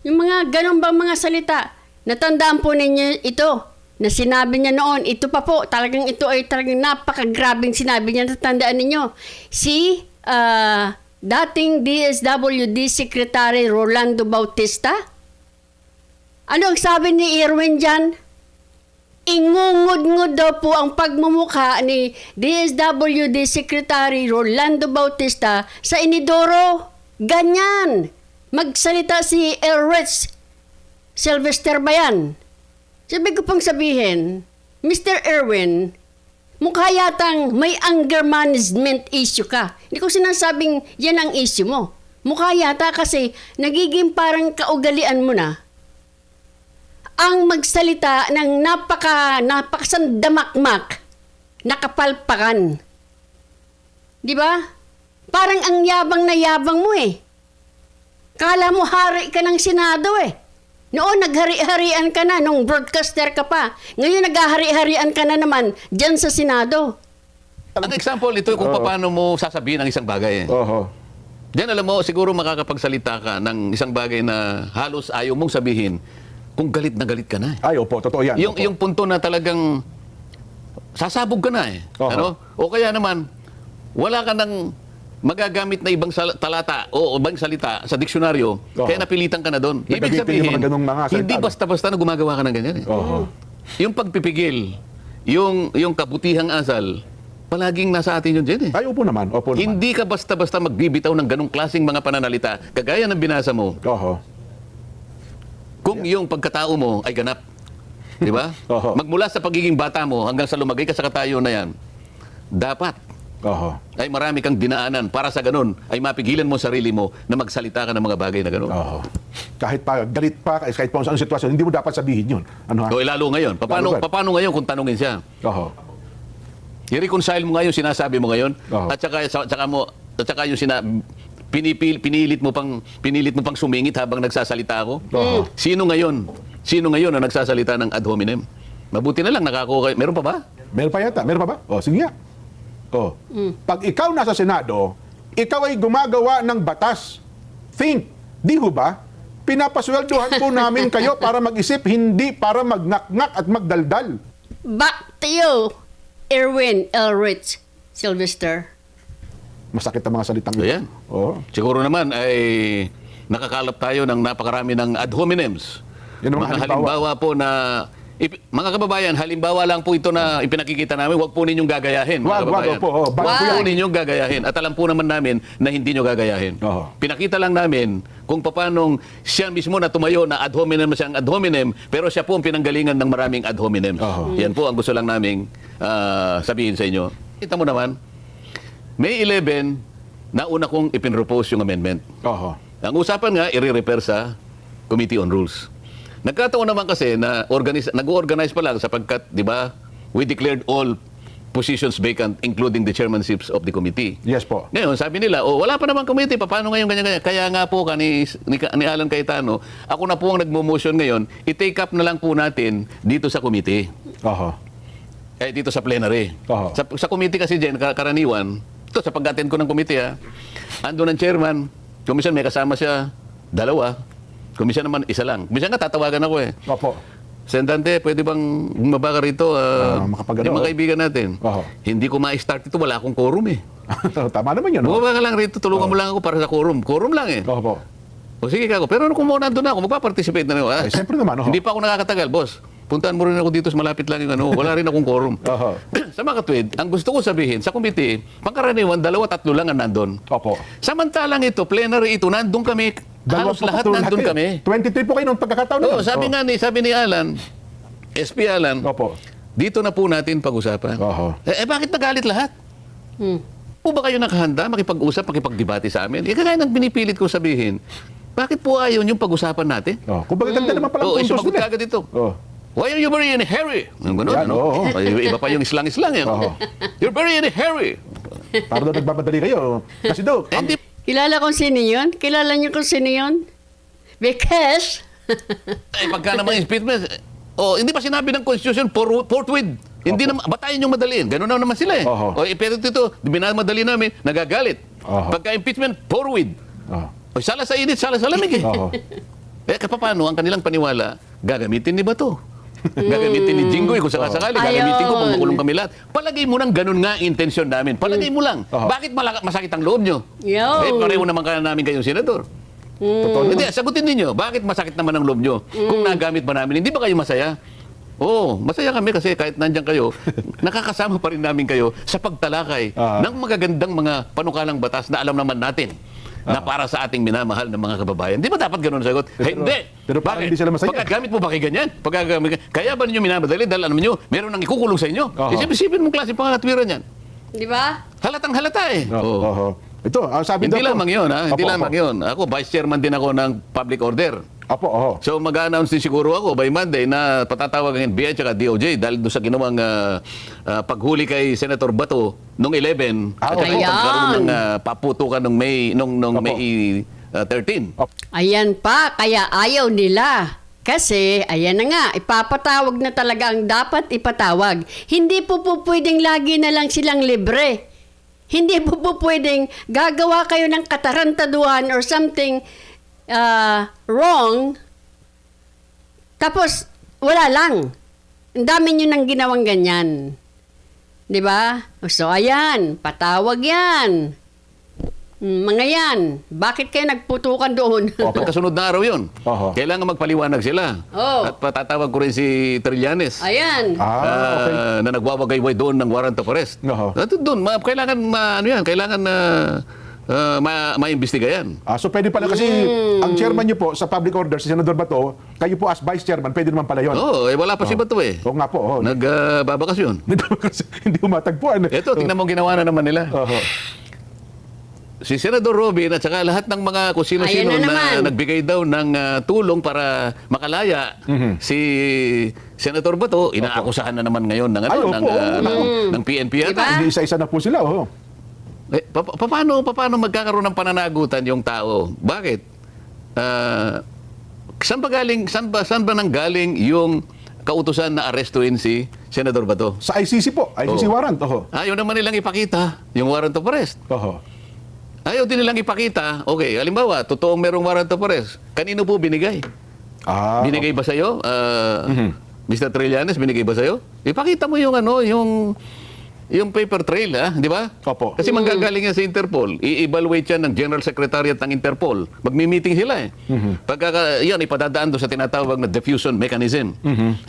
Yung mga ganun bang mga salita. Natandaan po ninyo ito na sinabi niya noon. Ito pa po, talagang ito ay talagang napakagrabing sinabi niya. Natandaan ninyo. Si dating DSWD Secretary Rolando Bautista. Ano ang sabi ni Erwin dyan? Ingungod-ngod daw po ang pagmumukha ni DSWD Secretary Rolando Bautista sa inidoro. Ganyan. Magsalita si Elrich Sylvester ba yan? Sabi ko pong sabihin, Mr. Erwin, mukha yatang may anger management issue ka. Hindi ko sinasabing yan ang issue mo. Mukha yata kasi nagiging parang kaugalian mo na ang magsalita ng napakasandamakmak, nakapalpakan. Di ba? Parang ang yabang na yabang mo eh. Kala mo hari ka ng Senado eh. Noon naghari-harian ka na nung broadcaster ka pa. Ngayon naghahari-harian ka na naman dyan sa Senado.
Ang example, ito kung paano mo sasabihin ang isang bagay eh.
Oho.
Diyan alam mo, siguro makakapagsalita ka ng isang bagay na halos ayaw mong sabihin kung galit na galit ka na eh.
Ay, opo, totoo yan. Opo.
Yung punto na talagang sasabog ka na eh.
Oho.
Ano? O kaya naman, wala ka ng magagamit na ibang talata o ibang salita sa diksyonaryo, kaya napilitan ka na doon. Ibig
Nagagamitin
sabihin,
yung mga ganung mga salita,
hindi
no?
basta-basta na gumagawa ka ng ganyan eh.
Oho.
Yung pagpipigil, yung kabutihang asal, palaging nasa atin yun dyan eh.
Ay, opo naman. Opo naman.
Hindi ka basta-basta magbibitaw ng ganong klaseng mga pananalita, kagaya ng binasa mo,
Oho.
kung yung pagkatao mo ay ganap. Di ba?
Oho.
Magmula sa pagiging bata mo hanggang sa lumagay ka sa katayo na yan, dapat
Oho.
ay marami kang dinaanan para sa ganun ay mapigilan mo sarili mo na magsalita ka ng mga bagay na ganun.
Oho. Kahit pa, galit pa, kahit pa sa sitwasyon, hindi mo dapat sabihin yun. Ano ha?
O lalo ngayon.
Lalo ba?
Paano ngayon kung tanungin siya?
Oho.
I-reconcile mo nga yung sinasabi mo ngayon
Oo.
at saka yung pinilit mo pang sumingit habang nagsasalita ako.
Oo.
Sino ngayon ang nagsasalita ng ad hominem? Mabuti na lang nakakuha. Meron pa ba?
Meron pa yata. Meron pa ba? Sige nga. Pag ikaw nasa Senado, ikaw ay gumagawa ng batas. Think, di ho ba? Pinapasweldohan po namin kayo para mag-isip, hindi para magngak-ngak at magdaldal.
Back to you, Erwin Elrich Sylvester?
Masakit ang mga salitang ito.
Ayan.
Oo.
Siguro naman ay nakakalap tayo ng napakarami ng ad hominems.
Yan ang mga
halimbawa po na mga kababayan, halimbawa lang po ito na ipinakikita namin, huwag po ninyong gagayahin. Mga kababayan.
po. Oh,
Huwag po ninyong gagayahin. At alam po naman namin na hindi nyo gagayahin.
Oo.
Pinakita lang namin kung paanong siya mismo na tumayo na ad hominem na siyang ad hominem, pero siya po ang pinanggalingan ng maraming ad hominems.
Oo.
Yan po ang gusto lang namin sabihin sa inyo. Kita mo naman, May 11, nauna kong ipinropose yung amendment.
Oho.
Ang usapan nga, i-repair sa Committee on Rules. Nagkataon naman kasi na nag-organize pa lang sapagkat, di ba, we declared all positions vacant, including the chairmanships of the committee.
Yes po.
Ngayon, sabi nila, wala pa naman committee, paano ngayon ganyan-ganyan? Kaya nga po, ni Alan Cayetano, ako na po ang nagmo-motion ngayon, i-take up na lang po natin dito sa committee.
Oho.
Dito sa plenary.
Oho.
Sa committee kasi dyan, karaniwan, ito sa pag-attend ko ng committee, ando ng chairman, commission may kasama siya, 2, commission naman, 1 lang. Minsan nga tatawagan ako
Opo.
Sendante, pwede bang bumaba ka rito?
Makapagano,
mga kaibigan natin.
Oho.
Hindi ko ma-start ito, wala akong quorum
Tama naman yun.
Bumaba ka lang rito, tulungan mo lang ako para sa quorum. Quorum lang
Opo.
O sige kako, pero kung muna nandun ako, magpa-participate na rin.
Ay, siyempre naman. Oho.
Hindi pa ako nakakatagal, boss. Puntahan mo rin ako dito, malapit lang yung wala rin akong quorum.
Oho.
Sa mga katwid, ang gusto ko sabihin, sa committee, pangkaraniwan, 2, 3 lang ang nandun.
Opo.
Samantalang ito, plenary ito, nandun kami, halos lahat nandun kami.
23 po kayo nung pagkakataon na
Oo, sabi ni Alan, SP Alan,
Opo.
dito na po natin pag-usapan.
Oho.
Bakit nagalit lahat? Po ba kayo nakahanda makipag-usap, makipag-debate sa amin? Kaya nang binipilit ko sabihin, bakit po ayaw yung pag-usapan natin?
Oh, kung bakit ganda naman pala puntos
sumagot
nila.
agad ito.
Oh.
Why are you very in a hurry? Yung ganun,
Yan, oo.
Iba pa yung islang-islang yan.
Oo.
You're very in a hurry.
Para daw nagmamadali kayo. Kasi daw,
Hindi.
Kilala kung sino yun? Kilala niyo kung sino yun? Because,
Pagka naman impeachment, hindi pa sinabi ng Constitution, forthwith. Hindi naman, batayin yung madaliin. Ganun na naman sila
Oho.
pero dito, binamadali namin, nagagalit.
Oho.
Pagka impeachment, forthwith. Sala sa init, sala sa lamig
Oho.
Paano ang kanilang paniwala? Gagamitin ni Bato. Gagamitin ni Jinggoy kung sakasakali. Gagamitin ko pag makulong kami lahat. Palagay mo lang ganun nga ang intensyon namin. Palagay mo lang.
Oho.
Bakit masakit ang loob nyo?
Yo.
Pareho naman ka namin kayong senador.
Totoo
Hindi,
naman.
sagutin ninyo. Bakit masakit naman ang loob nyo? Kung nagamit ba namin, hindi ba kayo masaya? Oo, masaya kami kasi kahit nandyan kayo, nakakasama pa rin namin kayo sa pagtalakay ng magagandang mga panukalang batas na alam naman natin na para sa ating minamahal ng mga kababayan. Di ba dapat ganun sagot? Hindi.
pero parang hindi sila masaya.
Pagkagamit mo ba kayo ganyan? Kaya ba ninyo minamadali dahil alam niyo, meron nang ikukulong sa inyo? Isipin mong klase pangalatwiran yan.
di ba?
Halatang halata
Oho. Oho. Ito, sabi
Hindi
daw po.
lamang yun, Hindi
Opo,
lamang
opo.
yun. Ako, vice chairman din ako ng public order.
Opo, oho.
So mag-a-announce din siguro ako by Monday na patatawag ang NBI at DOJ dahil doon sa ginawang paghuli kay Senator Bato noong 11 at saka
Ayan.
pagkaroon ng paputukan nung May 13.
Ayan pa, kaya ayaw nila. Kasi, ayan na nga, ipapatawag na talaga ang dapat ipatawag. Hindi po pwedeng lagi na lang silang libre. Hindi po pwedeng gagawa kayo ng katarantaduhan or something wrong, tapos wala lang. Ang dami nyo nang ginawang ganyan. Di ba? So, ayan, patawag yan. Mga yan, bakit kayo nagputukan doon?
Pagkasunod na araw yun.
Oho.
Kailangan magpaliwanag sila.
Oh.
At patatawag ko rin si Trillanes.
Ayan.
Okay.
Na nagwawagayway doon ng warrant of arrest.
Oho.
At doon, kailangan maimbestiga yan.
So pwede pala kasi ang chairman niyo po sa public order, si Senador Bato, kayo po as vice chairman, pwede naman pala yun.
Oo, wala pa si Bato
Oo nga po. Oo.
Nagbabakasyon.
Hindi umatagpuan.
Ito, tingnan mo ginawa na naman nila.
Oho.
Si Senador Robin at saka lahat ng mga kung sino-sino
Ayan na
na
naman.
nagbigay daw ng tulong para makalaya si Senator Bato, inaakusahan na naman ngayon ng
Ay, opo.
ng PNP
Diba?
yata.
Hindi isa-isa na po sila. Oh.
Paano magkakaroon ng pananagutan yung tao? Bakit? Saan ba nanggaling yung kautusan na arestuin si Senador Bato?
Sa ICC po, ICC warrant. Oho.
Ayaw naman nilang ipakita yung warrant of arrest.
Oho.
Ayaw din nilang ipakita, okay, halimbawa, totoong merong warrant of arrest. Kanino po binigay? Binigay ba sa'yo? Mr. Trillanes, binigay ba sa'yo? Ipakita mo yung yung paper trail, di ba?
Opo.
Kasi manggagaling yan sa Interpol. I-evaluate yan ng General Secretariat ng Interpol. Magmi-meeting sila eh. Pagka yan, ipadadaan doon sa tinatawag na diffusion mechanism.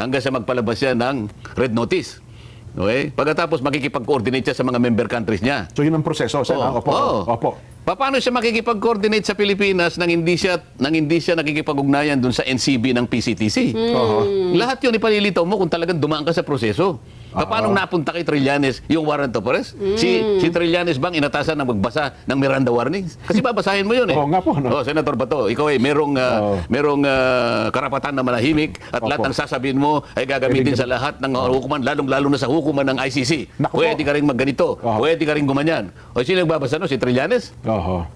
Hanggang sa magpalabas yan ng red notice. Okay? Pagkatapos makikipag-coordinate siya sa mga member countries niya.
So yun ang proseso, Sen. Opo. Opo.
Paano siya makikipag-coordinate sa Pilipinas nang hindi siya nakikipag-ugnayan dun sa NCB ng PCTC? Lahat yun ipalilitaw mo kung talagang dumaan ka sa proseso. Paano napunta kay Trillanes yung warrant of arrest? Si Trillanes bang inatasan na magbasa ng Miranda warnings? Kasi babasahin mo yun eh.
Oo nga po, no?
Senator Bato, ikaw ay merong karapatan na manahimik at lahat ng sasabihin mo ay gagamitin sa lahat ng hukuman, lalong-lalo na sa hukuman ng ICC.
Naku po.
Pwede ka rin magganito, pwede ka rin gumanyan. O sino nagbabasa no? Si Trillanes?
Oho.